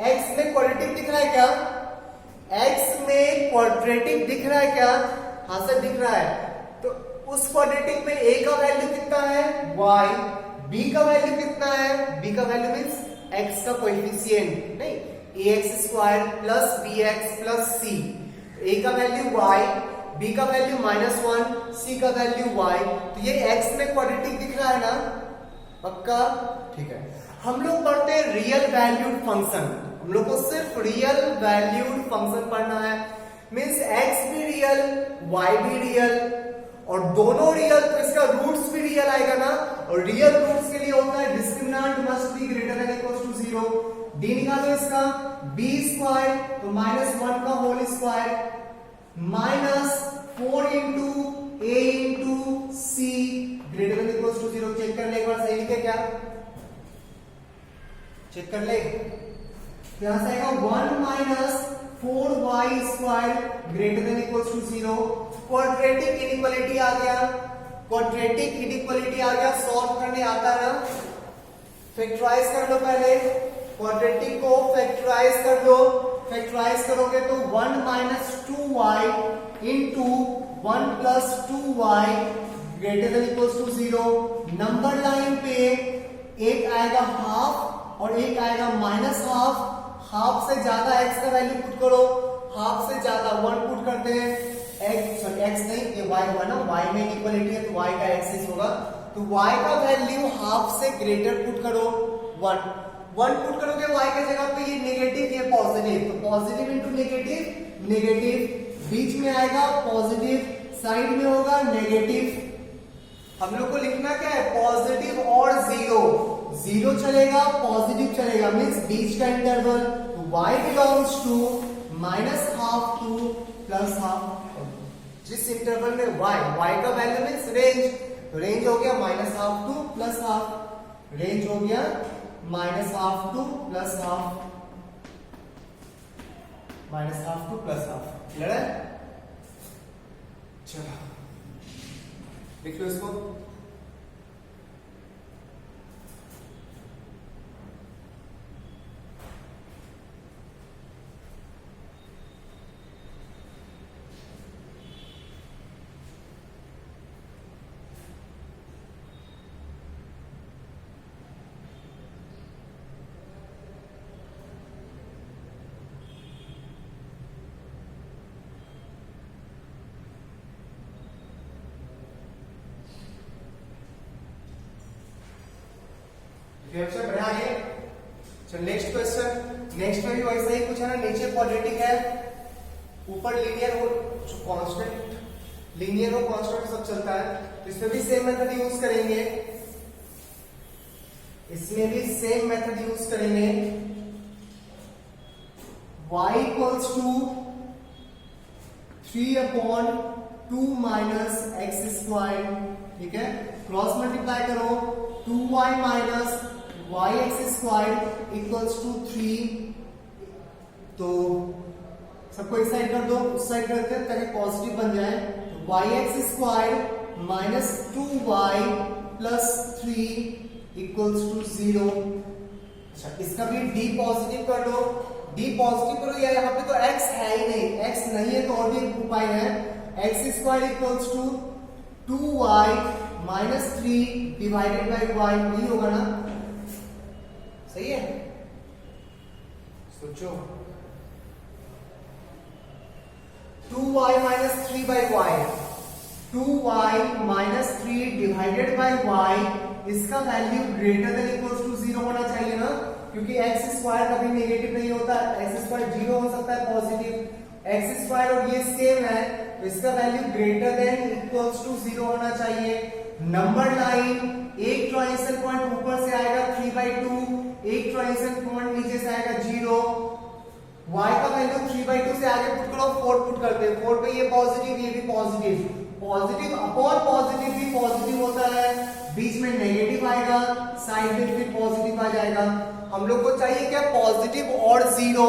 [SPEAKER 1] x में क्वाड्रेटिक दिख रहा है क्या? x में क्वाड्रेटिक दिख रहा है क्या? हाँ सर दिख रहा है। तो उस क्वाड्रेटिक में a का वैल्यू कितना है? y, b का वैल्यू कितना है? b का वैल्यू मींस x का कोएफिशिएंट, नहीं, ax square plus bx plus c। a का वैल्यू y, b का वैल्यू -1, c का वैल्यू y। तो ये x में क्वाड्रेटिक दिख रहा है ना, पक्का? ठीक है। हम लोग पढ़ते हैं रियल वैल्यूड फंक्शन, हम लोग को सिर्फ रियल वैल्यूड फंक्शन पढ़ना है। मींस x भी रियल, y भी रियल, और दोनों रियल तो इसका रूट्स भी रियल आएगा ना, और रियल रूट्स के लिए होता है discriminant must be greater than equals to 0। d निकालो इसका, b स्क्वायर तो -1 का whole square minus 4 into a into c greater than equals to 0। Check कर ले एक बार, सही लिखे क्या? चेक कर ले, यहां से आएगा 1 minus 4y square greater than equals to 0। Quadratic inequality आ गया, क्वाड्रेटिक इनइक्वालिटी आ गया, सॉल्व करने आता है ना। फैक्टराइज कर लो पहले, क्वाड्रेटिक को फैक्टराइज कर लो। फैक्टराइज करोगे तो 1 minus 2y into 1 plus 2y greater than equals to 0। Number line पे एक आएगा हाफ और एक आएगा माइनस हाफ। हाफ से ज्यादा x का वैल्यू पुट करो, हाफ से ज्यादा 1 पुट करते हैं, x नहीं ये y होगा ना, y में इक्वलिटी है तो y का एक्सिस होगा, तो y का वैल्यू हाफ से ग्रेटर पुट करो 1 पुट करोगे y के जगह पे, ये नेगेटिव ये पॉजिटिव, तो पॉजिटिव इंटू नेगेटिव नेगेटिव, बीच में आएगा पॉजिटिव, साइड में होगा नेगेटिव। हम लोग को लिखना क्या है, पॉजिटिव और जीरो, जीरो चलेगा पॉजिटिव चलेगा, मींस बीच का इंटरवल, तो y belongs to minus half to plus half. जिस इंटरवल में y का वैल्यू मींस रेंज, तो रेंज हो गया minus half to plus half, range हो गया minus half to plus half, minus half to plus half. Clear है? चलो लिख लो इसको। बढ़िया आगे। चलो नेक्स्ट क्वेश्चन, नेक्स्ट में भी वैसा ही कुछ है ना, नीचे क्वाड्रेटिक है, ऊपर लीनियर हो, जो कांस्टेंट लीनियर हो कांस्टेंट सब चलता है, तो इसमें भी सेम मेथड यूज करेंगे, इसमें भी सेम मेथड यूज करेंगे। y equals to 3/2 minus x square, ठीक है, क्रॉस मल्टीप्लाई करो, 2y minus y x square equals to 3, तो सबको इस साइड कर दो, उस साइड करते हैं ताकि पॉजिटिव बन जाए, तो y x square minus 2y plus 3 equals to 0। अच्छा इसका भी d पॉजिटिव कर दो, d पॉजिटिव करो, या यहाँ पे तो x है ही नहीं, x नहीं है तो और भी एक उपाय है, x square equals to 2y minus 3 divided by y, यही होगा ना, सही है? सोचो 2y minus 3 by y, 2y minus 3 divided by y, इसका value greater than equals to 0 होना चाहिए ना, क्योंकि एक्स स्क्वायर कभी नेगेटिव नहीं होता, एक्स स्क्वायर 0 हो सकता है पॉजिटिव, एक्स स्क्वायर और ये सेम है, तो इसका value greater than equals to 0 होना चाहिए। नंबर लाइन, एक ट्रांजिशन पॉइंट ऊपर से आएगा 3/2, एक ट्रांजिशन पॉइंट नीचे से आएगा 0, y का वैल्यू 3/2 से आगे पुट करो, 4 पुट करते हैं, 4 पे ये पॉजिटिव ये भी पॉजिटिव, पॉजिटिव अपॉन पॉजिटिव भी पॉजिटिव होता है, बीच में नेगेटिव आएगा, साइड में फिर पॉजिटिव आ जाएगा। हम लोग को चाहिए क्या, पॉजिटिव और 0,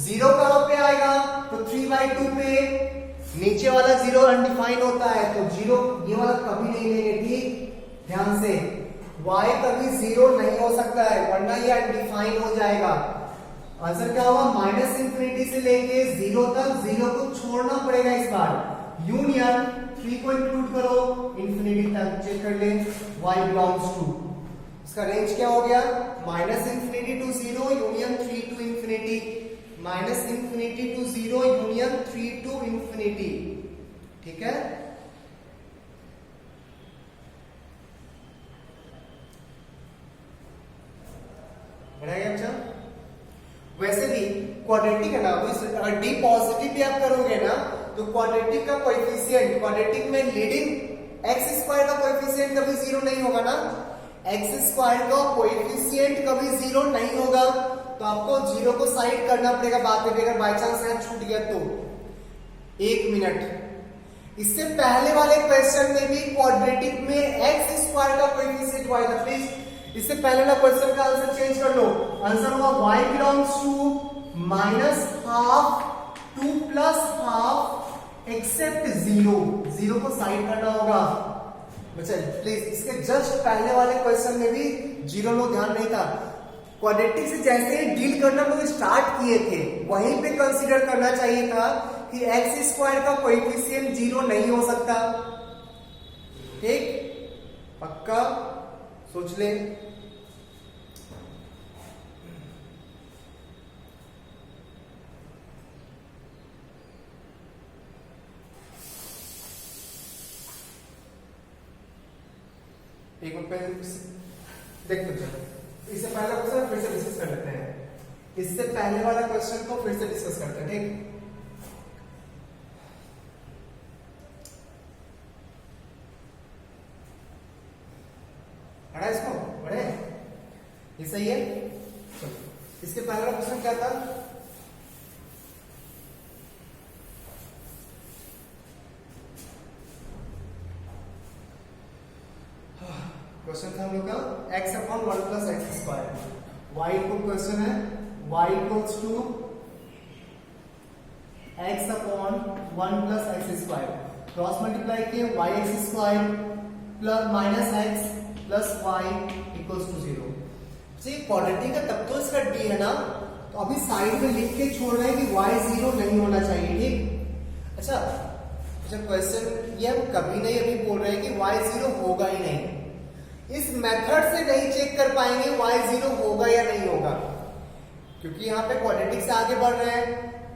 [SPEAKER 1] 0 कहां पे आएगा, तो 3/2 पे, नीचे वाला 0 अनडिफाइन होता है, तो 0 ये वाला कभी नहीं लेंगे, ठीक ध्यान से, y कभी 0 नहीं हो सकता है वरना ये अनडिफाइन हो जाएगा। आंसर क्या होगा, माइनस इंफिनिटी से लेके 0 तक, 0 को छोड़ना पड़ेगा इस बार, यूनियन 3 को इंक्लूड करो इंफिनिटी तक, चेक कर ले, y बिलोंग्स टू, इसका रेंज क्या हो गया, minus infinity to 0 union 3 to infinity, minus infinity to 0 union 3 to infinity, ठीक है। अच्छा वैसे भी क्वाड्रेटिक है ना, डी पॉजिटिव भी आप करोगे ना, तो क्वाड्रेटिक का कोएफिशिएंट, क्वाड्रेटिक में लीडिंग एक्स स्क्वायर का कोएफिशिएंट कभी 0 नहीं होगा ना, एक्स स्क्वायर का कोएफिशिएंट कभी 0 नहीं होगा, तो आपको 0 को साइड करना पड़ेगा बाद में, अगर बाय चांस यहाँ छूट गया तो। 1 मिनट, इससे पहले वाले क्वेश्चन में भी क्वाड्रेटिक में एक्स स्क्वायर का कोएफिशिएंट y था, प्लीज इससे पहले ना क्वेश्चन का आंसर चेंज कर लो, आंसर होगा y belongs to minus half to plus half except 0, 0 को साइड करना होगा बच्चे, प्लीज इसके जस्ट पहले वाले क्वेश्चन में भी 0 नो ध्यान नहीं था, क्वाड्रेटिक से जैसे ही डील करना लोग स्टार्ट किए थे वहीं पे कंसीडर करना चाहिए था कि एक्स स्क्वायर का कोएफिशिएंट 0 नहीं हो सकता, ठीक पक्का सोच ले। एक बार पहले देख लो, चलो इससे पहला क्वेश्चन फिर से डिस्कस कर लेते हैं। इससे पहले वाला क्वेश्चन को फिर से डिस्कस करते हैं, ठीक। पढ़ा इसको, पढ़े ये सही है। चलो इसके पहले वाला क्वेश्चन क्या था, क्वेश्चन था हम लोग का x upon 1 plus x square. y को क्वेश्चन है y equals to x upon 1 plus x square, cross multiply किए y x square plus minus x plus y equals to 0। जी क्वाड्रेटिक का तब तो इसका d है ना, तो अभी साइड में लिख के छोड़ रहे हैं कि y 0 नहीं होना चाहिए, ठीक। अच्छा क्वेश्चन ये हम कभी नहीं अभी बोल रहे हैं कि y 0 होगा ही नहीं। इस मेथड से नहीं चेक कर पाएंगे y 0 होगा या नहीं होगा, क्योंकि यहाँ पे क्वाड्रेटिक से आगे बढ़ रहे हैं,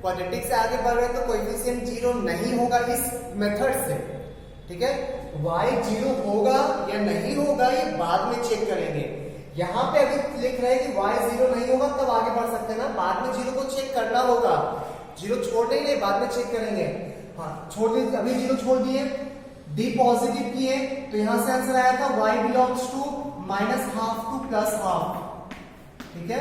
[SPEAKER 1] क्वाड्रेटिक से आगे बढ़ रहे हैं तो कोएफिशिएंट 0 नहीं होगा इस मेथड से, ठीक है। y 0 होगा या नहीं होगा ये बाद में चेक करेंगे। यहाँ पे अभी लिख रहे हैं कि y 0 नहीं होगा, तब आगे बढ़ सकते हैं ना, बाद में 0 को चेक करना होगा, 0 छोड़ने ही नहीं, बाद में चेक करेंगे। हाँ छोड़ दिए, अभी 0 छोड़ दिए, d पॉजिटिव किए तो यहां से आंसर आया था y बिलोंग्स टू -½ टू +½ ठीक है,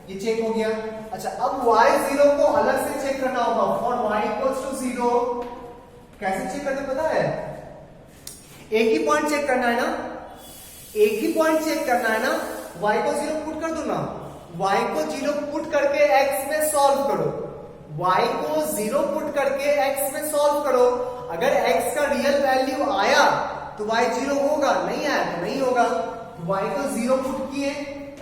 [SPEAKER 1] ये चेक हो गया। अच्छा अब y 0 को अलग से चेक करना होगा, फॉर y इक्वल्स टू 0 कैसे चेक करते पता है, एक ही पॉइंट चेक करना है ना, एक ही पॉइंट चेक करना है ना, y को 0 पुट कर दो ना, y को 0 पुट करके x में सॉल्व करो, y को 0 पुट करके x में सॉल्व करो। अगर x का रियल वैल्यू आया तो y 0 होगा, नहीं आया तो नहीं होगा। y को 0 पुट किए,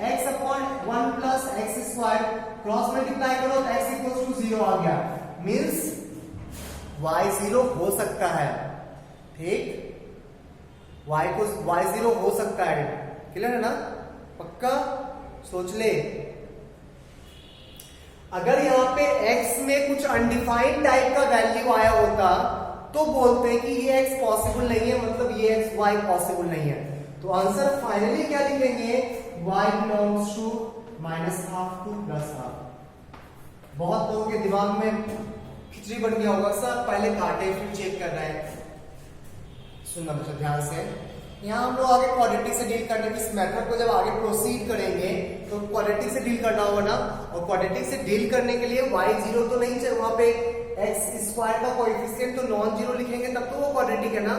[SPEAKER 1] x upon 1 plus x square, cross multiply करो तो x इक्वल्स टू 0 आ गया, मींस y 0 हो सकता है, ठीक। y 0 हो सकता है, क्लियर है ना, पक्का सोच ले। अगर यहाँ पे x में कुछ अनडिफाइंड टाइप का वैल्यू आया होता तो बोलते हैं कि ये x पॉसिबल नहीं है, मतलब ये x y पॉसिबल नहीं है। तो आंसर फाइनली क्या लिखेंगे, y बिलोंग्स टू -½ टू +½ बहुत लोगों के दिमाग में खिचड़ी बन गया होगा, सर पहले काटे फिर चेक कर रहे हैं। सुनना बच्चों ध्यान से, यहाँ हम लोग आगे क्वाड्रेटिक से डील करने की इस मेथड को जब आगे प्रोसीड करेंगे तो क्वाड्रेटिक से डील करना होगा ना, और क्वाड्रेटिक से डील करने के लिए y 0 तो नहीं चाहिए, वहां पे एक्स स्क्वायर का कोएफिशिएंट तो नॉन जीरो लिखेंगे तब तो वो क्वाड्रेटिक है ना।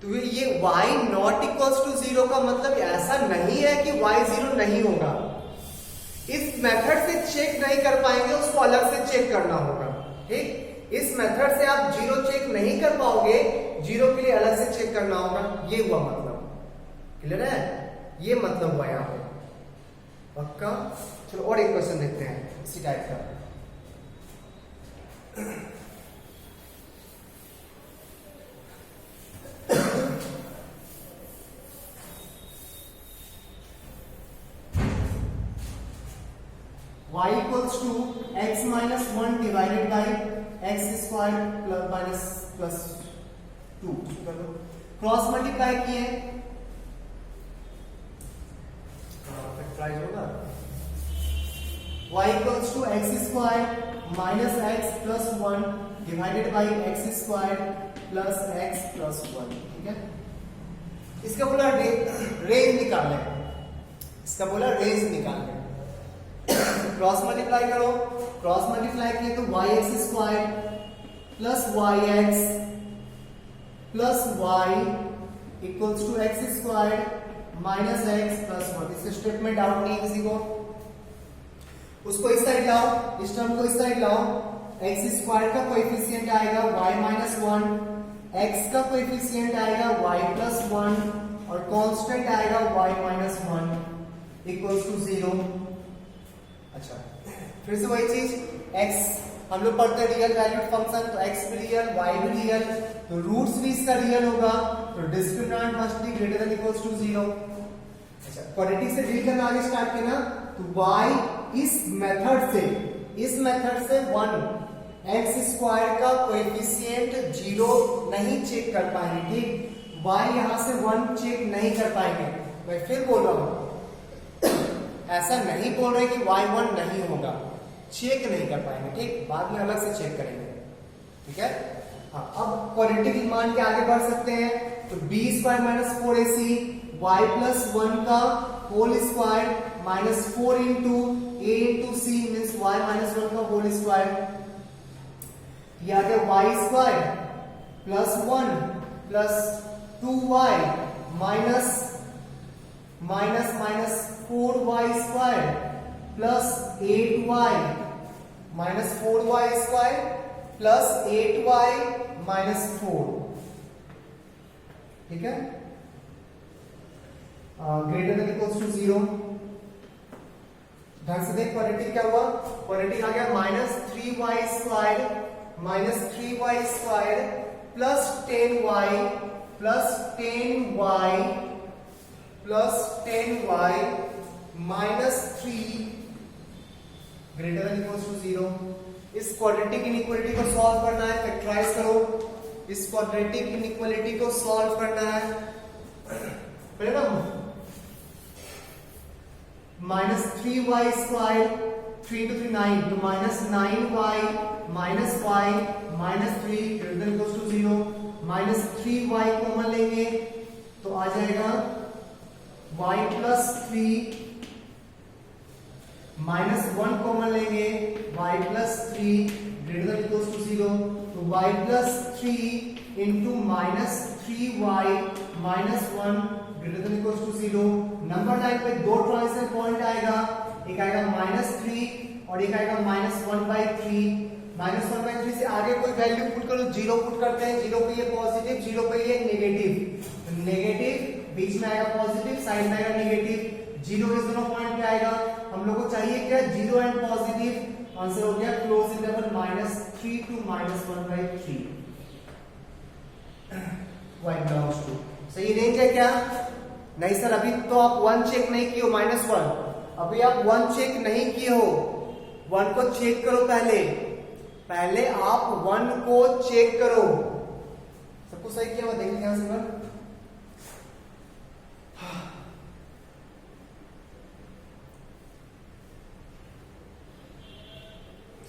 [SPEAKER 1] तो ये y नॉट इक्वल्स टू 0 का मतलब ऐसा नहीं है कि y 0 नहीं होगा, इस मेथड से चेक नहीं कर पाएंगे, उसको अलग से चेक करना होगा, ठीक। इस मेथड से आप 0 चेक नहीं कर पाओगे, 0 के लिए अलग से चेक करना होगा, ये हुआ मतलब, क्लियर है, ये मतलब हुआ यहाँ पे, पक्का। चलो और एक क्वेश्चन देखते हैं इसी टाइप का। y equals to x minus 1 divided by x squared plus 2 cross multiply किए, फैक्टराइज होगा, y equals to x squared minus x plus 1 divided by x squared plus x plus 1, ठीक है। इसका बोला रेंज निकालना है, इसका बोला रेंज निकालना है। क्रॉस मल्टीप्लाई करो, क्रॉस मल्टीप्लाई किए तो y x square plus y x plus y equals to x square minus x plus 1। इस स्टेप में डाउट नहीं है किसी को, उसको इस साइड लाओ, इस टर्म को इस साइड लाओ, एक्स स्क्वायर का कोएफिशिएंट आएगा वाई माइनस 1, एक्स का कोएफिशिएंट आएगा वाई प्लस 1 और कांस्टेंट आएगा वाई माइनस 1 इक्वल्स टू 0। अच्छा फिर से वही चीज, x हम लोग पढ़ते हैं रियल वैल्यूड फंक्शन, तो x भी रियल y भी रियल, तो रूट्स भी इसका रियल होगा, तो discriminant must be greater than equals to 0। अच्छा क्वाड्रेटिक से डील करना आगे स्टार्ट किया ना, तो y इस मेथड से 1 x स्क्वायर का कोएफिशिएंट 0 नहीं चेक कर पाएंगे, ठीक। y यहां से 1 चेक नहीं कर पाएंगे। मैं फिर बोल रहा हूं, ऐसा नहीं बोल रहे कि y1 नहीं होगा, चेक नहीं कर पाएंगे, ठीक, बाद में अलग से चेक करेंगे, ठीक है। हाँ, अब क्वाड्रेटिक मान के आगे बढ़ सकते हैं, तो b square minus 4ac y plus 1 का whole square minus 4 into a into c means y minus 1 का होल स्क्वायर, ये आ गया y square plus 1 plus 2y minus minus minus 4y square plus 8y minus 4y square plus 8y minus 4, ठीक है। Greater than equals to 0। ढंग से देख क्वाड्रेटिक क्या हुआ, क्वाड्रेटिक आ गया minus 3y square plus 10y plus 10y minus 3 greater than equals to 0। इस क्वाड्रेटिक इनइक्वालिटी को सॉल्व करना है, फैक्टराइज करो, इस क्वाड्रेटिक इनइक्वालिटी को सॉल्व करना है, ना माइनस 3y स्क्वायर 3 to 3 9 तो minus 9y minus y minus 3 greater than equals to 0, minus 3y common लेंगे तो आ जाएगा y प्लस 3 माइनस 1 कॉमन लेंगे y plus 3 greater than equals to 0, तो y plus 3 into minus 3y minus 1 greater than equals to 0। Number line पे दो ट्रांजिशन पॉइंट आएगा, एक आएगा माइनस 3 और एक आएगा माइनस 1/3। माइनस 1/3 से आगे कोई वैल्यू पुट करो, 0 पुट करते हैं, 0 पे ये पॉजिटिव 0 पे ये नेगेटिव, नेगेटिव बीच में आएगा पॉजिटिव, साइड में आएगा नेगेटिव, 0 इस दोनों पॉइंट पे आएगा। हम लोग को चाहिए क्या, 0 एंड पॉजिटिव, आंसर हो गया close interval minus 3 to minus 1/3 y belongs to. सही रेंज है क्या? नहीं सर अभी तो आप 1 चेक नहीं किए हो, -1 अभी आप 1 चेक नहीं किए हो, 1 को चेक करो, पहले आप 1 को चेक करो। सब कुछ सही किया हुआ देखेंगे यहां से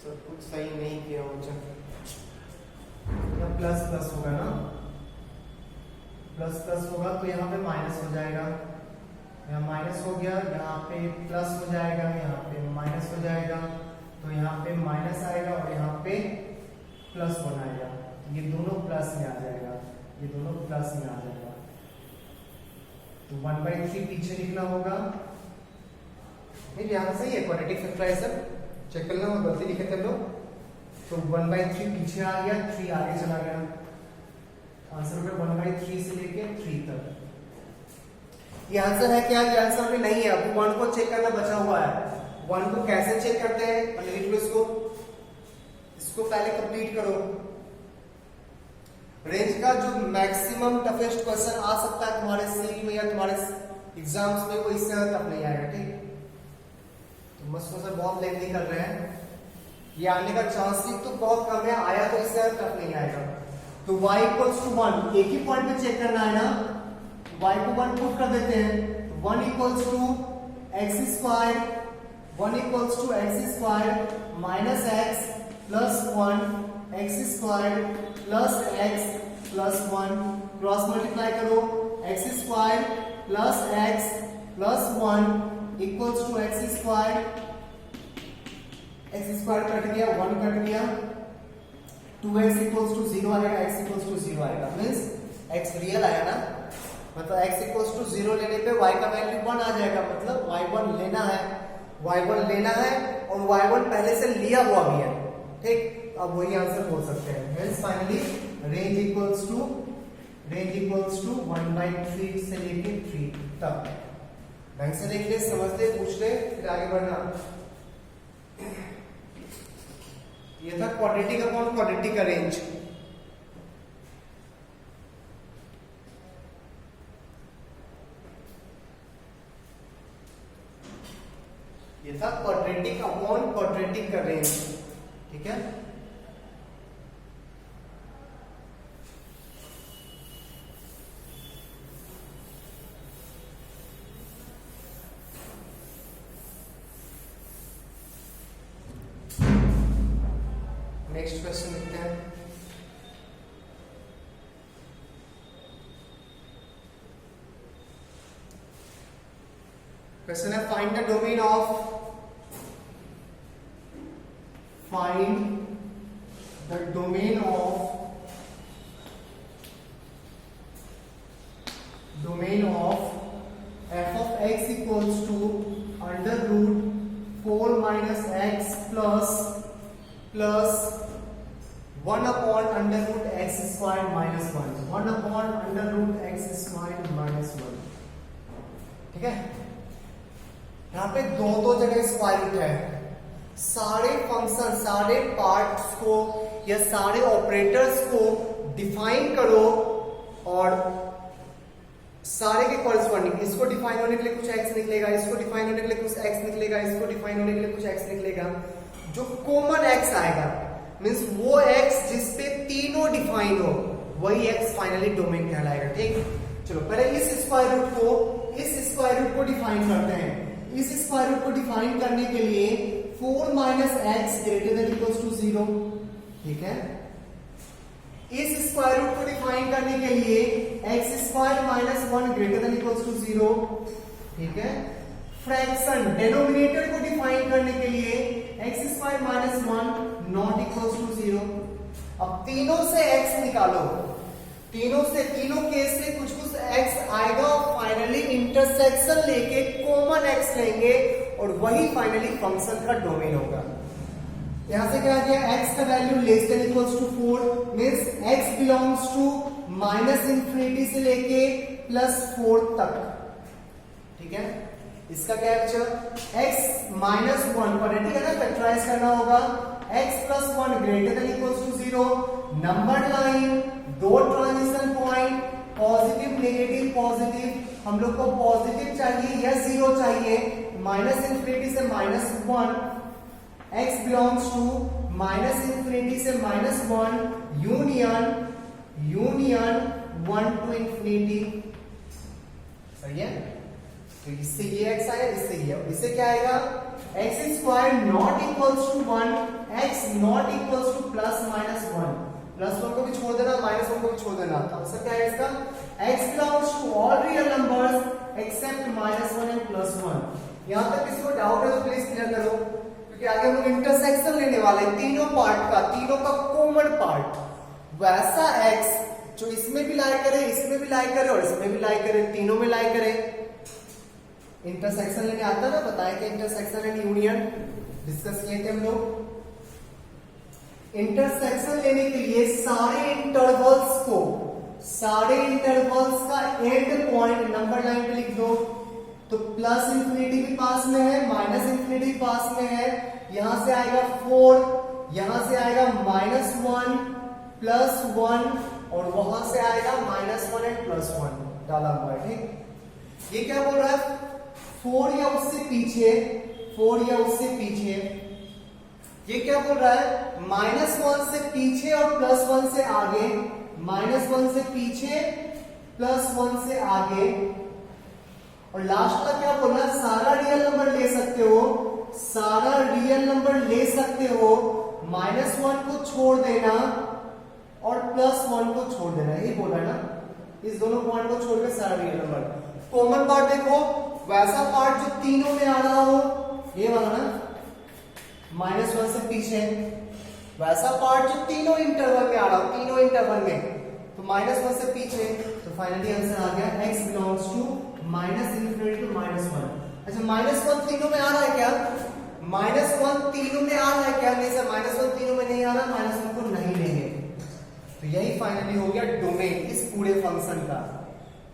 [SPEAKER 1] सब कुछ सही नहीं किया हो, प्लस प्लस होगा ना, प्लस प्लस होगा तो यहाँ पे माइनस हो जाएगा, यहाँ माइनस हो गया, यहाँ पे प्लस हो जाएगा, यहाँ पे माइनस हो जाएगा, तो यहाँ पे माइनस आएगा और यहाँ पे प्लस बनाएगा, ये दोनों प्लस में आ जाएगा, ये दोनों प्लस में आ जाएगा, तो 1/3 पीछे लिखना होगा। नहीं यहाँ सही है, क्वाड्रेटिक फैक्टराइजर चेक करना, और गलती लिखे थे लोग, तो 1/3 पीछे आ गया, 3 आगे चला गया, आंसर हो गया 1/3 से लेके 3 तक। ये आंसर है क्या? ये आंसर भी नहीं है, अभी 1 को चेक करना बचा हुआ है। 1 को कैसे चेक करते हैं, पहले लिख लो इसको पहले कंप्लीट करो। रेंज का जो मैक्सिमम टफेस्ट क्वेश्चन आ सकता है तुम्हारे सीट में या तुम्हारे एग्जाम्स में, वो इससे टफ नहीं आएगा, ठीक। तो मस्त सर बहुत लेंथी कर रहे हैं, ये आने का चांस तो बहुत कम है, आया तो इससे टफ नहीं आएगा। तो y इक्वल्स टू 1, एक ही पॉइंट पे चेक करना है ना, y को 1 पुट कर देते हैं, 1 equals to x square, 1 equals to x square minus x plus 1 X square plus X plus 1, cross multiply करो, X square plus X plus 1 equals to x square कट गया, 1 कट गया, 2x इक्वल्स टू 0 आएगा, x इक्वल्स टू 0 आएगा, मीन्स x रियल आया ना, मतलब x इक्वल्स टू 0 लेने पे y का वैल्यू 1 आ जाएगा, मतलब y1 लेना है, y1 लेना है और y1 पहले से लिया हुआ भी है, ठीक। अब वही आंसर बोल सकते हैं, means finally range equals to 1/3 से लेके 3 तक। ढंग से देख ले, समझ ले, पूछ ले, फिर आगे बढ़ना। ये था क्वाड्रेटिक अपॉन क्वाड्रेटिक का रेंज। ये था क्वाड्रेटिक अपॉन क्वाड्रेटिक का रेंज, ठीक है। नेक्स्ट क्वेश्चन लिखते हैं। क्वेश्चन है find the domain of f of x equals to under root 4 minus x plus 1 upon under root x squared minus 1, 1 upon under root x squared minus 1। ठीक है, यहाँ पे दो जगह स्क्वायर रूट है। सारे फंक्शन, सारे पार्ट्स को या सारे ऑपरेटर्स को डिफाइन करो और सारे के कॉरस्पॉन्डिंग, इसको डिफाइन होने के लिए कुछ x निकलेगा, इसको डिफाइन होने के लिए कुछ x निकलेगा, इसको डिफाइन होने के लिए कुछ x निकलेगा। जो कॉमन x आएगा मींस वो x जिसपे तीनों डिफाइन हो वही x फाइनली डोमेन कहलाएगा। ठीक, चलो पहले इस स्क्वायर रूट को डिफाइन करते हैं। इस स्क्वायर रूट को डिफाइन करने के लिए 4 minus x greater than equals to 0। ठीक है, इस स्क्वायर रूट को डिफाइन करने के लिए x square minus 1 greater than equals to 0। ठीक है, फ्रैक्शन डिनोमिनेटर को डिफाइन करने के लिए x square minus 1 not equals to 0। अब तीनों से x निकालो, तीनों केस से कुछ x आएगा और फाइनली इंटरसेक्शन लेके कॉमन x लेंगे और वही फाइनली फंक्शन का डोमेन होगा। यहां से क्या आ गया, x का value less than equals to 4 means x belongs to minus infinity से लेके प्लस 4 तक। ठीक है, इसका क्या है, x माइनस 1 पर है। ठीक है ना, फैक्टराइज करना होगा। x plus 1 greater than equals to 0। Number line, दो transition point, positive negative positive, हम लोग को पॉजिटिव चाहिए या 0 चाहिए। माइनस इंफिनिटी से minus 1, x belongs to minus infinity से माइनस 1 यूनियन 1 टू इंफिनिटी। सही है, तो इससे ये x आया, इससे क्या आएगा, x square not equals to 1, x not equals to plus minus 1। Plus 1 को भी छोड़ देना, माइनस 1 को भी छोड़ देना। तो आंसर क्या है इसका, x belongs to all real numbers except minus 1 and plus 1। यहां तक किसी को डाउट है तो प्लीज क्लियर करो, क्योंकि आगे हम लोग इंटरसेक्शन लेने वाले हैं तीनों पार्ट का, तीनों का कॉमन पार्ट। वैसा x जो इसमें भी लाई करे, इसमें भी लाई करे और इसमें भी लाई करे, तीनों में लाई करे। इंटरसेक्शन लेने आता ना, बताया कि इंटरसेक्शन एंड यूनियन डिस्कस किए थे हम लोग। इंटरसेक्शन लेने के लिए सारे इंटरवल्स का एंड पॉइंट नंबर लाइन पे लिख दो। तो प्लस इंफिनिटी भी पास में है, माइनस इंफिनिटी भी पास में है। यहां से आएगा 4, यहां से आएगा माइनस 1 प्लस 1 और वहां से आएगा माइनस 1 एंड प्लस 1 डाला हुआ है। ठीक, ये क्या बोल रहा है, 4 या उससे पीछे। ये क्या बोल रहा है, माइनस 1 से पीछे और प्लस 1 से आगे, माइनस 1 से पीछे प्लस 1 से आगे। और लास्ट का क्या बोल रहा है, सारा रियल नंबर ले सकते हो, माइनस 1 को छोड़ देना और प्लस 1 को छोड़ देना, यही बोला ना। इस दोनों पॉइंट को छोड़ के सारा रियल नंबर। कॉमन पार्ट देखो, वैसा पार्ट जो तीनों में आ रहा हो, ये वाला ना, माइनस 1 से पीछे, वैसा पार्ट जो तीनों इंटरवल में आ रहा हो, तीनों इंटरवल में, तो माइनस 1 से पीछे। तो फाइनली आंसर आ गया x belongs to minus infinity to minus 1। अच्छा, माइनस 1 तीनों में आ रहा है क्या, माइनस 1 तीनों में आ रहा है क्या, नहीं सर माइनस 1 तीनों में नहीं आ रहा, माइनस 1 को नहीं लेंगे। तो यही फाइनली हो गया डोमेन इस पूरे फंक्शन का।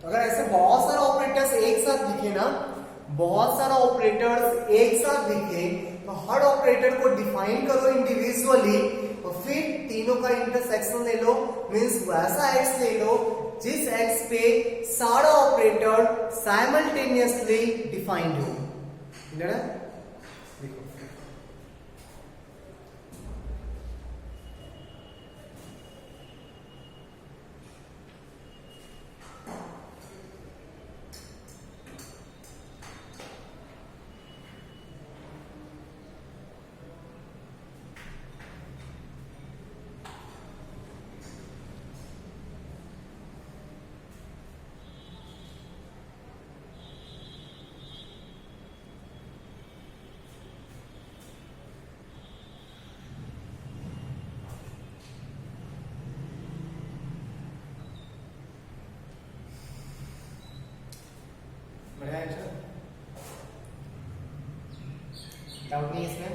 [SPEAKER 1] तो अगर ऐसे बहुत सारा ऑपरेटर्स एक साथ दिखे ना, तो हर ऑपरेटर को डिफाइन करो इंडिविजुअली और फिर तीनों का इंटरसेक्शन ले लो, मींस वैसा x ले लो जिस x पे सारा ऑपरेटर साइमल्टेनियसली डिफाइंड हो। क्लियर है, देखो बढ़िया है सर, डाउट नहीं इसमें।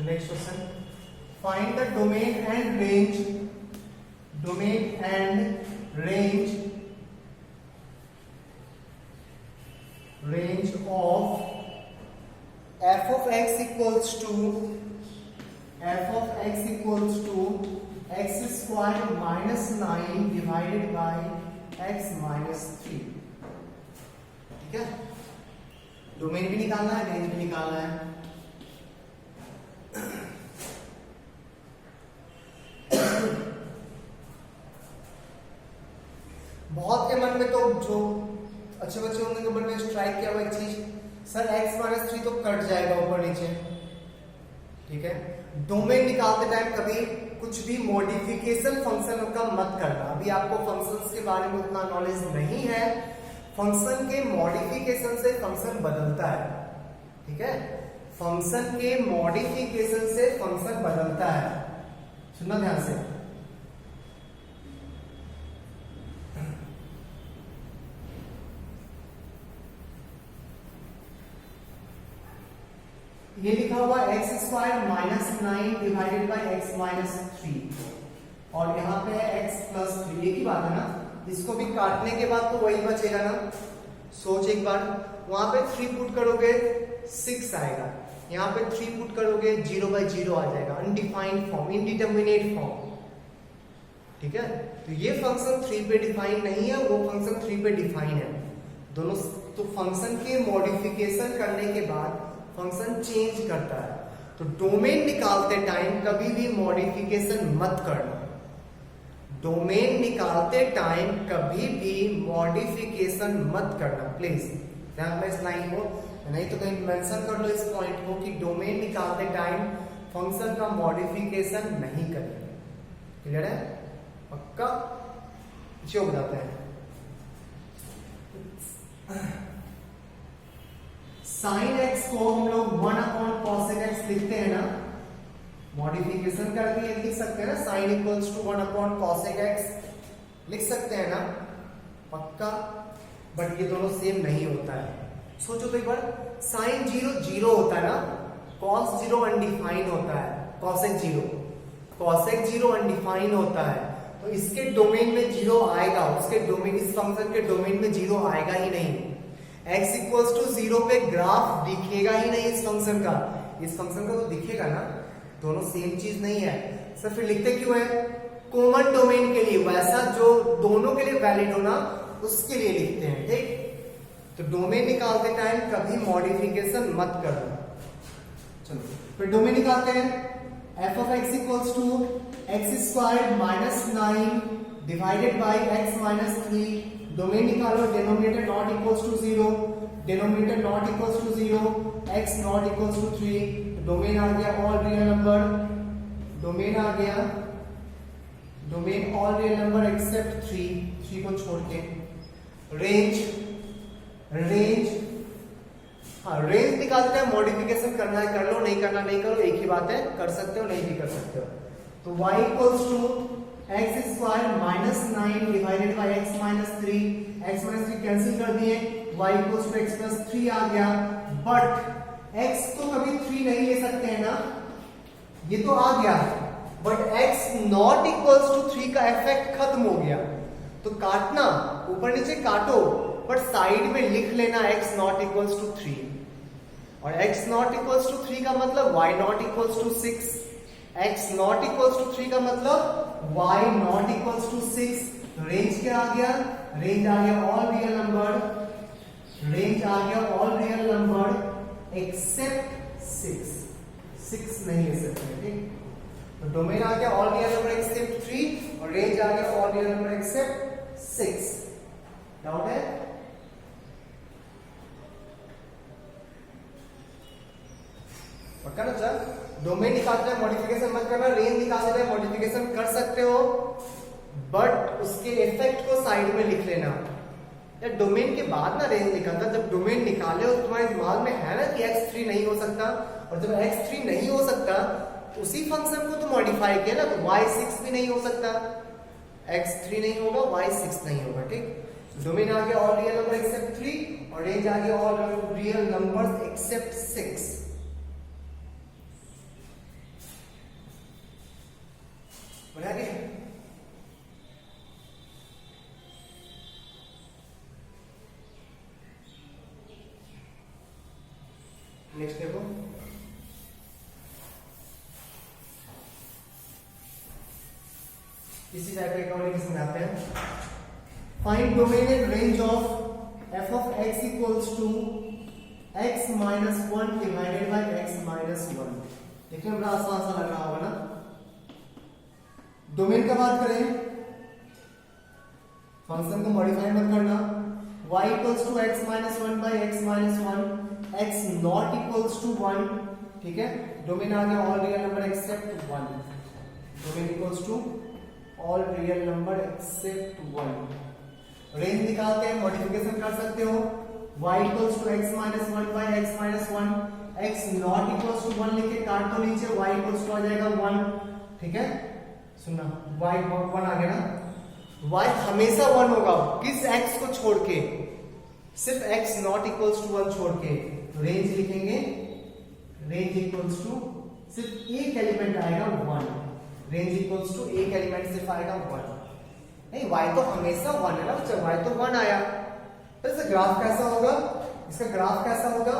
[SPEAKER 1] Next question, find the domain and range of f of x equals to x squared minus 9 divided by x minus 3। ठीक है, डोमेन भी निकालना है, रेंज भी निकालना है। बहुत के मन में तो जो अच्छे बच्चे होंगे मन में स्ट्राइक किया हुआ एक चीज, सर x माइनस 3 तो कट जाएगा ऊपर नीचे। ठीक है, डोमेन निकालते टाइम कभी कुछ भी मॉडिफिकेशन फंक्शन का मत करना। अभी आपको फंक्शंस के बारे में उतना नॉलेज नहीं है, फंक्शन के मॉडिफिकेशन से फंक्शन बदलता है। ठीक है, फंक्शन के मॉडिफिकेशन से फंक्शन बदलता है, सुनना ध्यान से। ये लिखा हुआ x square minus 9 divided by x minus 3 और यहाँ पे है एक्स प्लस 3। एक ही बात है ना, इसको भी काटने के बाद तो वही बचेगा ना। सोच एक बार, वहां पे 3 पुट करोगे 6 आएगा, यहाँ पे 3 पुट करोगे 0/0 आ जाएगा, अनडिफाइंड फॉर्म, इनडिटर्मिनेट फॉर्म। ठीक है, तो ये फंक्शन 3 पे डिफाइन नहीं है, वो फंक्शन 3 पे डिफाइन है दोनों। तो फंक्शन के मॉडिफिकेशन करने के बाद फंक्शन चेंज करता है। तो डोमेन निकालते टाइम कभी भी मॉडिफिकेशन मत करना, डोमेन निकालते टाइम कभी भी मॉडिफिकेशन मत करना, प्लीज ध्यान में इस लाइन को, नहीं तो कहीं मेंशन कर लो इस पॉइंट को कि डोमेन निकालते टाइम फंक्शन का मॉडिफिकेशन नहीं करेंगे। क्लियर है, पक्का? जो बताते हैं साइन एक्स को हम लोग 1/cos x लिखते हैं ना, मॉडिफिकेशन करके ये लिख सकते हैं ना, sign equals to 1/cos x लिख सकते हैं ना, पक्का? बट ये दोनों सेम नहीं होता है। सोचो तो एक बार, साइन 0 0 होता है ना, cos 0 अनडिफाइन होता है, cos x 0 अनडिफाइन होता है, तो इसके डोमेन में 0 आएगा, उसके डोमेन, इस फंक्शन के डोमेन में 0 आएगा ही नहीं। x इक्वल्स टू 0 पे ग्राफ दिखेगा ही नहीं इस फंक्शन का, इस फंक्शन का तो दिखेगा ना, दोनों सेम चीज नहीं है। सर फिर लिखते क्यों है? कॉमन डोमेन के लिए, वैसा जो दोनों के लिए वैलिड हो ना, उसके लिए लिखते हैं। ठीक, तो डोमेन निकालते टाइम कभी मॉडिफिकेशन मत करना। चलो फिर डोमेन निकालते हैं, f of x equals to x square minus 9 divided by x minus 3। Domain निकालो, denominator not equals to 0, denominator not equals to 0, x not equals to 3। Domain आ गया ऑल रियल नंबर, डोमेन आ गया, domain all real number except 3 को छोड़ के। रेंज, हाँ रेंज निकालते हैं, मॉडिफिकेशन करना है कर लो, नहीं करना नहीं करो, एक ही बात है, कर सकते हो नहीं भी कर सकते हो। तो y equals to x square minus 9 divided by x minus 3, x minus 3 cancel कर दिए, y equals to x plus 3 आ गया। बट x तो कभी 3 नहीं ले सकते हैं ना, ये तो आ गया, but x not equals to 3 का इफेक्ट खत्म हो गया। तो काटना, ऊपर नीचे काटो, बट साइड में लिख लेना x नॉट इक्वल्स टू 3, और x नॉट इक्वल्स टू 3 का मतलब y not equals to 6, x not equals to 3 का मतलब y not equals to 6। Range क्या आ गया? रेंज आ गया ऑल रियल नंबर, रेंज आ गया ऑल रियल नंबर एक्सेप्ट 6 नहीं ले सकते। ठीक, तो डोमेन आ गया ऑल रियल नंबर एक्सेप्ट 3 और रेंज आ गया all real number accept 6। Doubt है? पक्का ना सर? डोमेन निकालते हैं मॉडिफिकेशन मत करना, रेंज निकालते हैं मॉडिफिकेशन कर सकते हो, बट उसके इफेक्ट को साइड में लिख लेना। या डोमेन के बाद ना रेंज निकलता, जब डोमेन निकाले और तुम्हारे दिमाग में है ना कि x3 नहीं हो सकता, और जब x3 नहीं हो सकता उसी फंक्शन को तो मॉडिफाई किया ना, तो y6 भी नहीं हो सकता, x3 नहीं होगा y6 नहीं होगा। ठीक, डोमेन आ गया ऑल रियल नंबर एक्सेप्ट 3 और रेंज आ गया ऑल रियल नंबर्स एक्सेप्ट 6। बढ़िया गया। नेक्स्ट देखो, इसी टाइप का कम्युनिकेशन आते हैं। Find domain and range of f of x equals to x minus 1 divided by x minus 1। देखिए बड़ा आसान सा लग रहा होगा ना। डोमेन का बात करें, फंक्शन को मॉडिफाई मत करना, y equals to x minus 1 by x minus 1, x not equals to 1। ठीक है, डोमेन आ गया all real number except 1, domain equals to all real number except 1। Range निकालते हैं, मॉडिफिकेशन कर सकते हो, y equals to x minus 1 by x minus 1, x not equals to 1 लिख के काट दो नीचे, y इक्वल्स टू आ जाएगा 1। ठीक है, सुनना, y 1 आ गया ना, y हमेशा 1 होगा, किस x को छोड़ के, सिर्फ x नॉट इक्वल्स टू 1 छोड़ के। रेंज लिखेंगे, रेंज इक्वल्स टू सिर्फ एक एलिमेंट आएगा 1, रेंज इक्वल्स टू एक एलिमेंट सिर्फ आएगा 1। नहीं, y तो हमेशा 1 है ना बच्चा, y तो 1 आया, तो इसका ग्राफ कैसा होगा, इसका ग्राफ कैसा होगा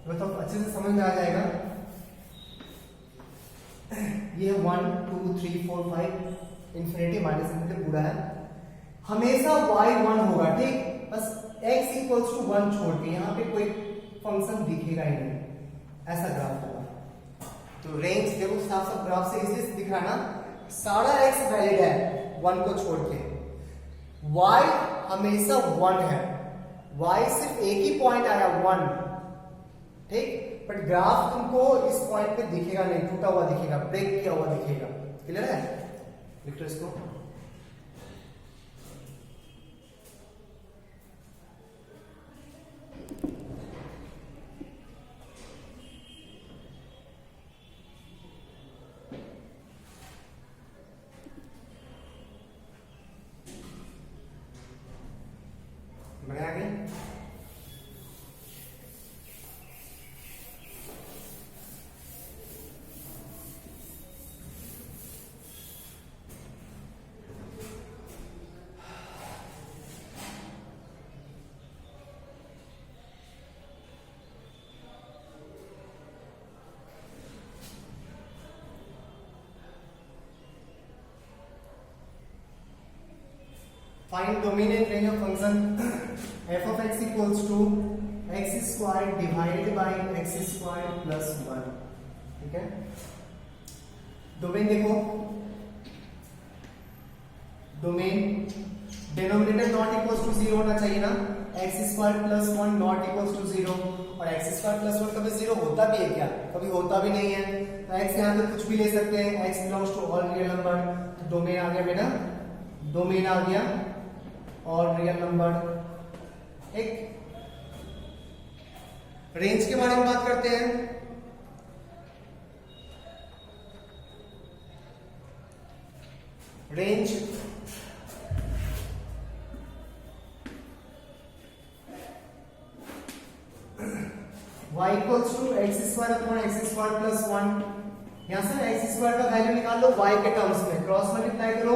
[SPEAKER 1] वो तो अच्छे से समझ में आ जाएगा। ये 1 2 3 4 5 इंफिनिटी माइनस इंफिनिटी पूरा है, हमेशा y 1 होगा। ठीक, बस x इक्वल्स टू 1 छोड़ के यहाँ पे कोई फंक्शन दिखेगा ही नहीं, ऐसा ग्राफ होगा। तो रेंज देखो साफ साफ ग्राफ से इसलिए दिख रहा है ना, सारा x वैलिड है 1 को छोड़ के, y हमेशा 1 है, y सिर्फ एक ही पॉइंट आया 1। ठीक, बट ग्राफ तुमको इस पॉइंट पे दिखेगा नहीं, टूटा हुआ दिखेगा, ब्रेक किया हुआ दिखेगा। क्लियर है, लिख लो इसको। बढ़िया गई। Find domain and range of function f of x equals to x squared divided by x squared plus 1। ठीक है, डोमेन देखो, domain denominator not equals to 0 होना चाहिए ना, x square plus 1 not equals to 0, और x स्क्वायर प्लस 1 कभी 0 होता भी है क्या, कभी होता भी नहीं है। तो x यहाँ पे कुछ भी ले सकते हैं, x belongs to all real number, तो डोमेन आ गया बेटा, डोमेन आ गया और रियल नंबर। एक रेंज के बारे में बात करते हैं। Range y equals to x square upon X square plus 1। यहां से एक्स स्क्वायर का वैल्यू निकाल लो y के टर्म्स में, क्रॉस मल्टीप्लाई करो,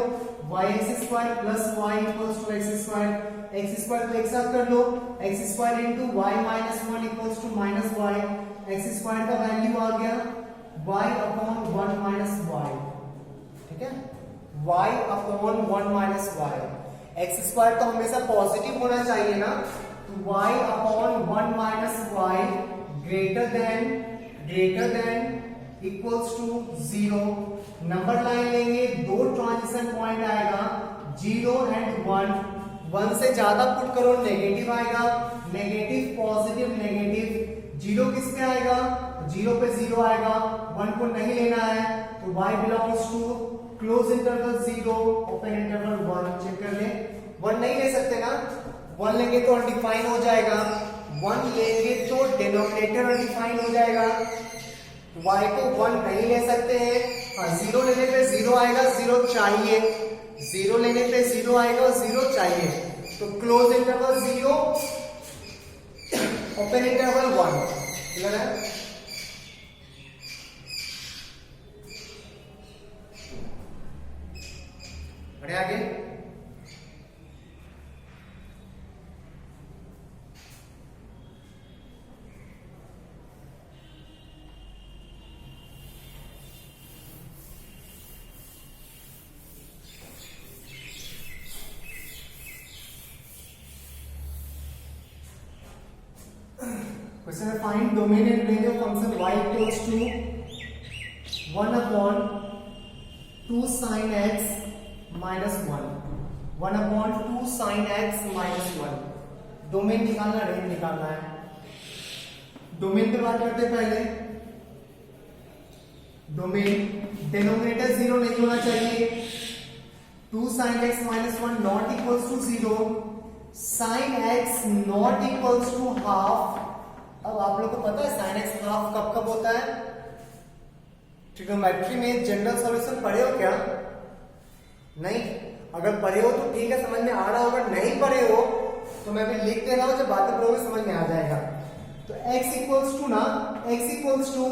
[SPEAKER 1] y x square plus y equals to x square, X square को एक साथ कर लो, X square into y minus 1 equals to minus y, x square का वैल्यू आ गया y अपॉन 1 माइनस y। ठीक है, y upon 1 minus y, x square तो हमेशा पॉजिटिव होना चाहिए ना, तो y upon 1 minus y greater than equals to 0। Number line लेंगे, दो ट्रांजिशन पॉइंट आएगा 0 एंड 1, 1 से ज्यादा पुट करो नेगेटिव आएगा, नेगेटिव पॉजिटिव नेगेटिव, 0 किस पे आएगा, 0 पे 0 आएगा, 1 को नहीं लेना है, तो y belongs to close interval 0 open interval 1। Check कर ले, 1 नहीं ले सकते ना, 1 लेंगे तो अनडिफाइन हो जाएगा, 1 लेंगे तो डिनोमिनेटर अनडिफाइन हो जाएगा। y को 1 नहीं ले सकते हैं, हाँ 0 लेने पे 0 आएगा, 0 चाहिए, 0 लेने पे 0 आएगा, 0 चाहिए। तो close interval 0, open interval 1, clear है? बढ़े आगे। क्वेश्चन है find domain and range of function y equals to 1 upon 2 sin x minus 1, 1 upon 2 sin x minus 1। Domain निकालना, रेंज निकालना है। डोमेन पे बात करते हैं पहले। डोमेन डिनोमिनेटर 0 नहीं होना चाहिए, 2 sin x minus 1 not equals to 0, sin x not equals to half. अब आप लोग को पता है sin x हाफ कब कब होता है? ट्रिग्नोमेट्री में जनरल सॉल्यूशन पढ़े हो क्या? नहीं? अगर पढ़े हो तो ठीक है, समझ में आ रहा होगा, नहीं पढ़े हो तो मैं भी लिख दे रहा हूं, जब बातें पढ़ोगे समझ में आ जाएगा। तो x इक्वल्स टू ना, x equals to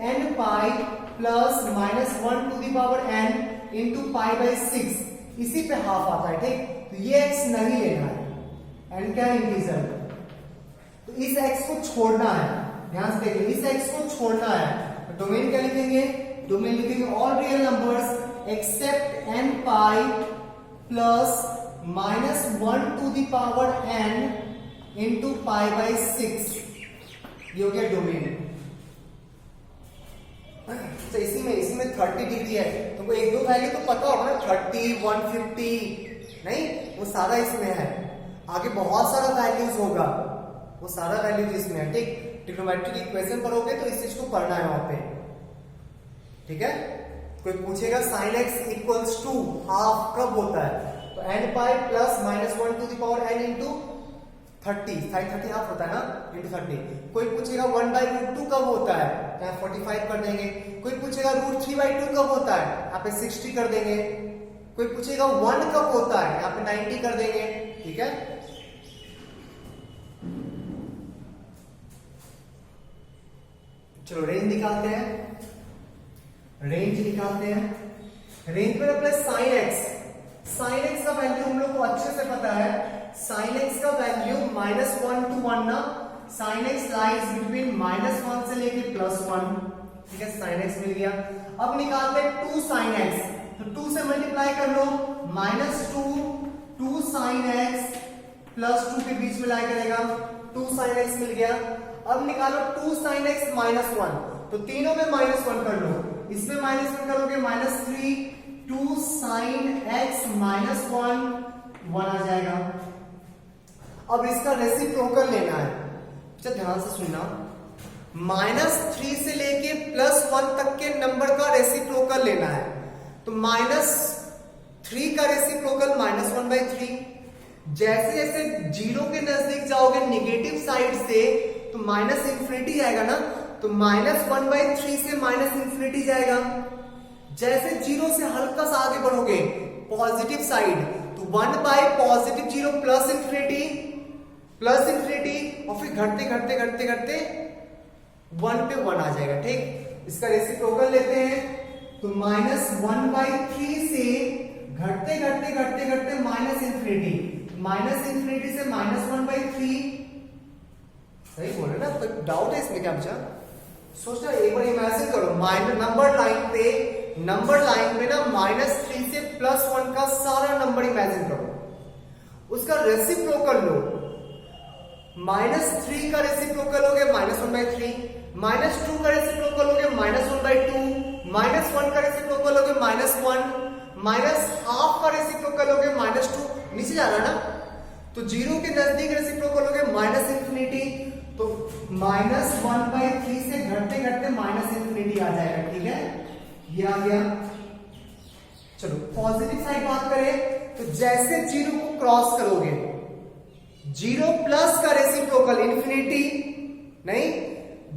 [SPEAKER 1] n pi plus minus 1 to the power n into pi by 6, इसी पे हाफ आता है, ठीक? तो ये x नहीं लेना है, n क्या इंटीजर, तो इस x को छोड़ना है, ध्यान से देखिए, इस x को छोड़ना है। तो डोमेन क्या लिखेंगे? डोमेन लिखेंगे all real numbers except n pi plus minus 1 to the power n into pi by 6, ये हो गया डोमेन। तो इसी में 30 डिग्री है, तुमको एक दो वैल्यू तो पता होगा ना, 30, 150, नहीं वो सारा इसमें है। आगे बहुत सारा वैल्यूज होगा, वो सारा वैल्यूज इसमें है, ठीक? ट्रिग्नोमेट्री की इक्वेशन पढ़ोगे तो इस चीज को पढ़ना है वहां पे, ठीक है? कोई पूछेगा sin x equals to half कब होता है? तो n pi plus minus 1 to the power n into 30, sin 30 half होता है ना, इंटू 30। कोई पूछेगा 1/√2 कब होता है? तो यहाँ 45 कर देंगे। कोई पूछेगा √3/2 कब होता है? यहाँ पे 60 कर देंगे। कोई पूछेगा 1 कब होता है? यहाँ पे 90 कर देंगे, ठीक है? चलो रेंज निकालते हैं, रेंज निकालते हैं। रेंज में अपने sin x का वैल्यू हम लोग को अच्छे से पता है, sin x का वैल्यू -1 to 1 ना, sin x लाइज बिटवीन -1 से लेके +1, ठीक है? sin x मिल गया। अब निकालते हैं 2 sin x, तो 2 से मल्टीप्लाई कर लो, -2 sin x प्लस 2 के बीच में लाई करेगा, 2 sin x मिल गया। अब निकालो 2 sin x -1, तो तीनों में -1 कर लो, इसमें -1 करोगे -3, 2 sin x -1 1 आ जाएगा। अब इसका रेसिप्रोकल लेना है, अच्छा ध्यान से सुनना, -3 से लेके +1 तक के नंबर का रेसिप्रोकल लेना है। तो -3 का रेसिप्रोकल -1/3, जैसे जैसे 0 के नजदीक जाओगे नेगेटिव साइड से तो -∞ आएगा ना, तो -1/3 से -∞ जाएगा। जैसे 0 से हल्का सा आगे बढ़ोगे पॉजिटिव साइड, तो 1 पॉजिटिव 0 प्लस इंफिनिटी और फिर घटते घटते घटते घटते 1 पे 1 आ जाएगा, ठीक? इसका रेसिप्रोकल लेते हैं, तो -1/3 से घटते घटते घटते घटते -∞ से -1/3, सही बोल रहे ना? तो डाउट है इसमें क्या बचा? सोचना, एक बार इमेजिन करो, नंबर लाइन पे ना -3 से +1 का सारा नंबर इमेजिन करो, उसका रेसिप्रोकल लो। -3 का रेसिप्रोकल हो गया -1/3, -2 का रेसिप्रोकल हो गया -1/2, -1 का रेसिप्रोकल हो गया -1, -½ का रेसिप्रोकल हो गया -2, नीचे जा रहा है ना, तो 0 के नजदीक रेसिप्रोकल हो गया -∞, तो -1/3 से घटते घटते -∞ आ जाएगा, ठीक है? ये आ गया। चलो पॉजिटिव साइड बात करें, तो जैसे 0 को क्रॉस करोगे, 0 प्लस का रेसिप्रोकल इंफिनिटी, नहीं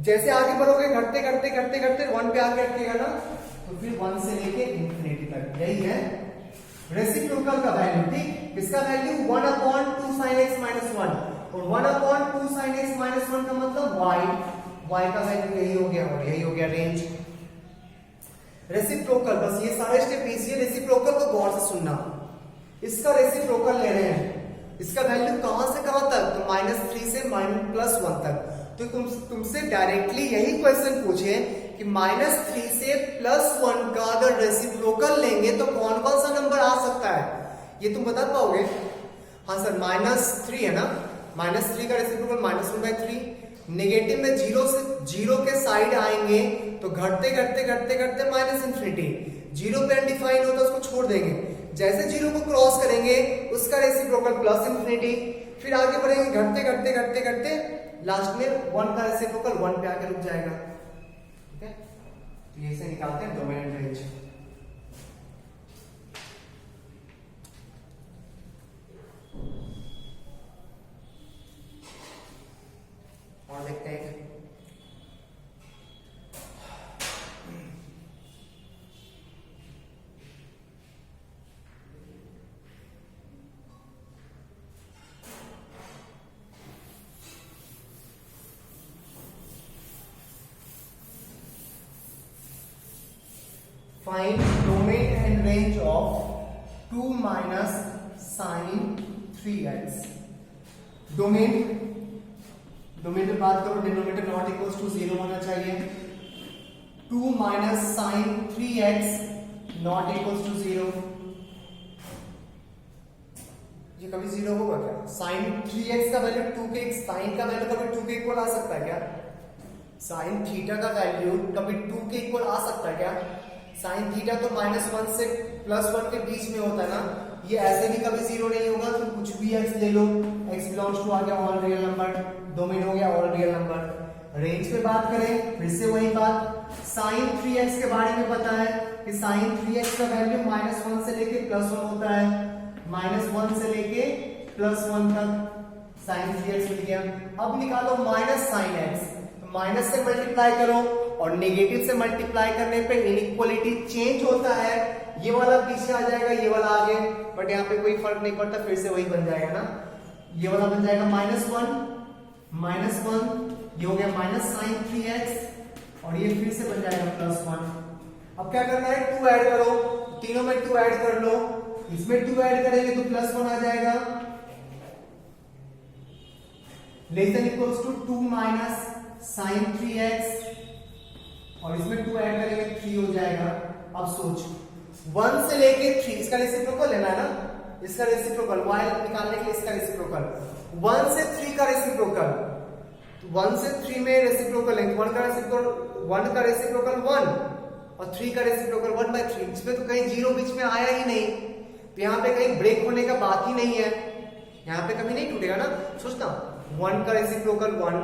[SPEAKER 1] जैसे आगे बढ़ोगे घटते घटते घटते घटते 1 पे आके अटकेगा ना, तो फिर 1 से लेके इंफिनिटी तक, यही है रेसिप्रोकल का वैल्यू। ठीक, इसका वैल्यू 1/2 sin x - 1 और 1/2 sin x - 1 का मतलब y का वैल्यू यही हो गया और यही हो गया रेंज। रेसिप्रोकल, बस ये सारे स्टेप इजी है। रेसिप्रोकल को गौर से सुनना, इसका रेसिप्रोकल ले रहे हैं, इसका वैल्यू कहां से कहां तक, तो -3 से +1 तक। तो तुमसे डायरेक्टली यही क्वेश्चन पूछे कि -3 से +1 का अगर रेसिप्रोकल लेंगे तो कौन कौन सा नंबर आ सकता है, ये तुम बता पाओगे? हाँ सर, -3 है ना, -3 का रेसिप्रोकल -1/3। नेगेटिव में 0 के साइड आएंगे तो घटते घटते घटते घटते -∞। 0 पे अनडिफाइन होता है, उसको छोड़ देंगे। जैसे 0 को क्रॉस करेंगे उसका रेसिप्रोकल +∞, फिर आगे बढ़ेंगे घटते घटते घटते घटते लास्ट में 1 का रेसिप्रोकल 1 पे आकर रुक जाएगा। ठीक है, तो ये से निकालते हैं डोमेन एंड रेंज। और देखते हैं find domain and range of 2 minus sin 3x। Domain पे बात करो, डिनोमिनेटर नॉट इक्वल्स टू 0 होना चाहिए। 2 minus sin 3x not equals to 0, ये कभी 0 होगा क्या? sin 3x का वैल्यू 2 के, sin का वैल्यू कभी 2 के इक्वल आ सकता है क्या? sin थीटा का वैल्यू कभी 2 के इक्वल आ सकता है क्या? sin थीटा तो -1 से +1 के बीच में होता है ना, ये ऐसे भी कभी 0 नहीं होगा। तो कुछ भी x ले लो, x बिलोंग्स टू आ गया ऑल रियल नंबर, डोमेन हो गया ऑल रियल नंबर। रेंज पे बात करें, फिर से वही बात, sin 3x के बारे में पता है कि sin 3x का वैल्यू -1 से लेके +1 होता है, -1 से लेके +1 तक sin 3x मिल गया। अब निकालो -sin x, माइनस से मल्टीप्लाई करो और नेगेटिव से मल्टीप्लाई करने पे इनइक्वालिटी चेंज होता है, ये वाला पीछे आ जाएगा, ये वाला आगे, बट यहाँ पे कोई फर्क नहीं पड़ता, फिर से वही बन जाएगा ना, ये वाला बन जाएगा -1, ये हो गया -sin 3x और ये फिर से बन जाएगा +1। अब क्या करना है, 2 ऐड करो, तीनों में 2 ऐड कर लो, इसमें 2 ऐड करेंगे तो +1 आ जाएगा, less than equals to 2 minus sin 3x और इसमें 2 ऐड करेंगे 3 हो जाएगा। अब सोच, 1 से लेके 3, इसका रेसिप्रोकल लेना है ना, इसका रेसिप्रोकल y निकालने के लिए इसका रेसिप्रोकल, 1 से 3 का रेसिप्रोकल, 1 से 3 में रेसिप्रोकल है, 1 का रेसिप्रोकल 1 और 3 का रेसिप्रोकल 1/3। इसमें तो कहीं 0 बीच में आया ही नहीं, तो यहाँ पे कहीं ब्रेक होने का बात ही नहीं है, यहाँ पे कभी नहीं टूटेगा ना। सोचता 1 का रेसिप्रोकल 1,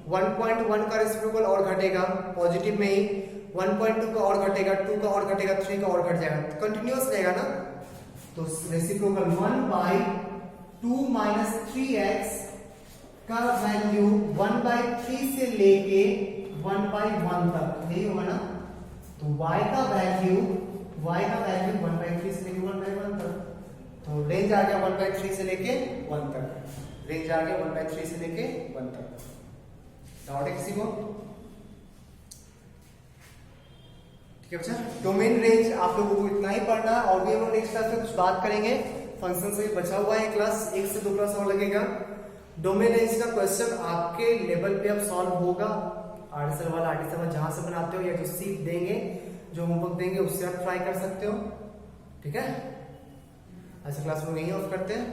[SPEAKER 1] 1.1 का रेसिप्रोकल और घटेगा पॉजिटिव में ही, 1.2 का और घटेगा, 2 का और घटेगा, 3 का और घट जाएगा, कंटिन्यूअस रहेगा ना। तो रेसिप्रोकल 1/2 minus 3x का वैल्यू 1/3 से लेके 1/1 तक, यही होगा ना। तो y का वैल्यू 1/3 से लेके 1/1 तक, तो रेंज आ गया 1/3 से लेके 1 तक, रेंज आ गया 1/3 से लेके 1 तक। डाउट है किसी को? ठीक है बच्चा, डोमेन रेंज आप लोगों को इतना ही पढ़ना है, और भी हम लोग नेक्स्ट क्लास में कुछ बात करेंगे। फंक्शन से भी बचा हुआ है क्लास, 1 से 2 क्लास और लगेगा। डोमेन रेंज का क्वेश्चन आपके लेवल पे अब सॉल्व होगा, आरएसएल वाला आरटीएस वाला जहां से बनाते हो, या जो सीख देंगे, जो होमवर्क देंगे उससे आप ट्राई कर सकते हो। ठीक है, ऐसे क्लास में नहीं ऑफ करते हैं।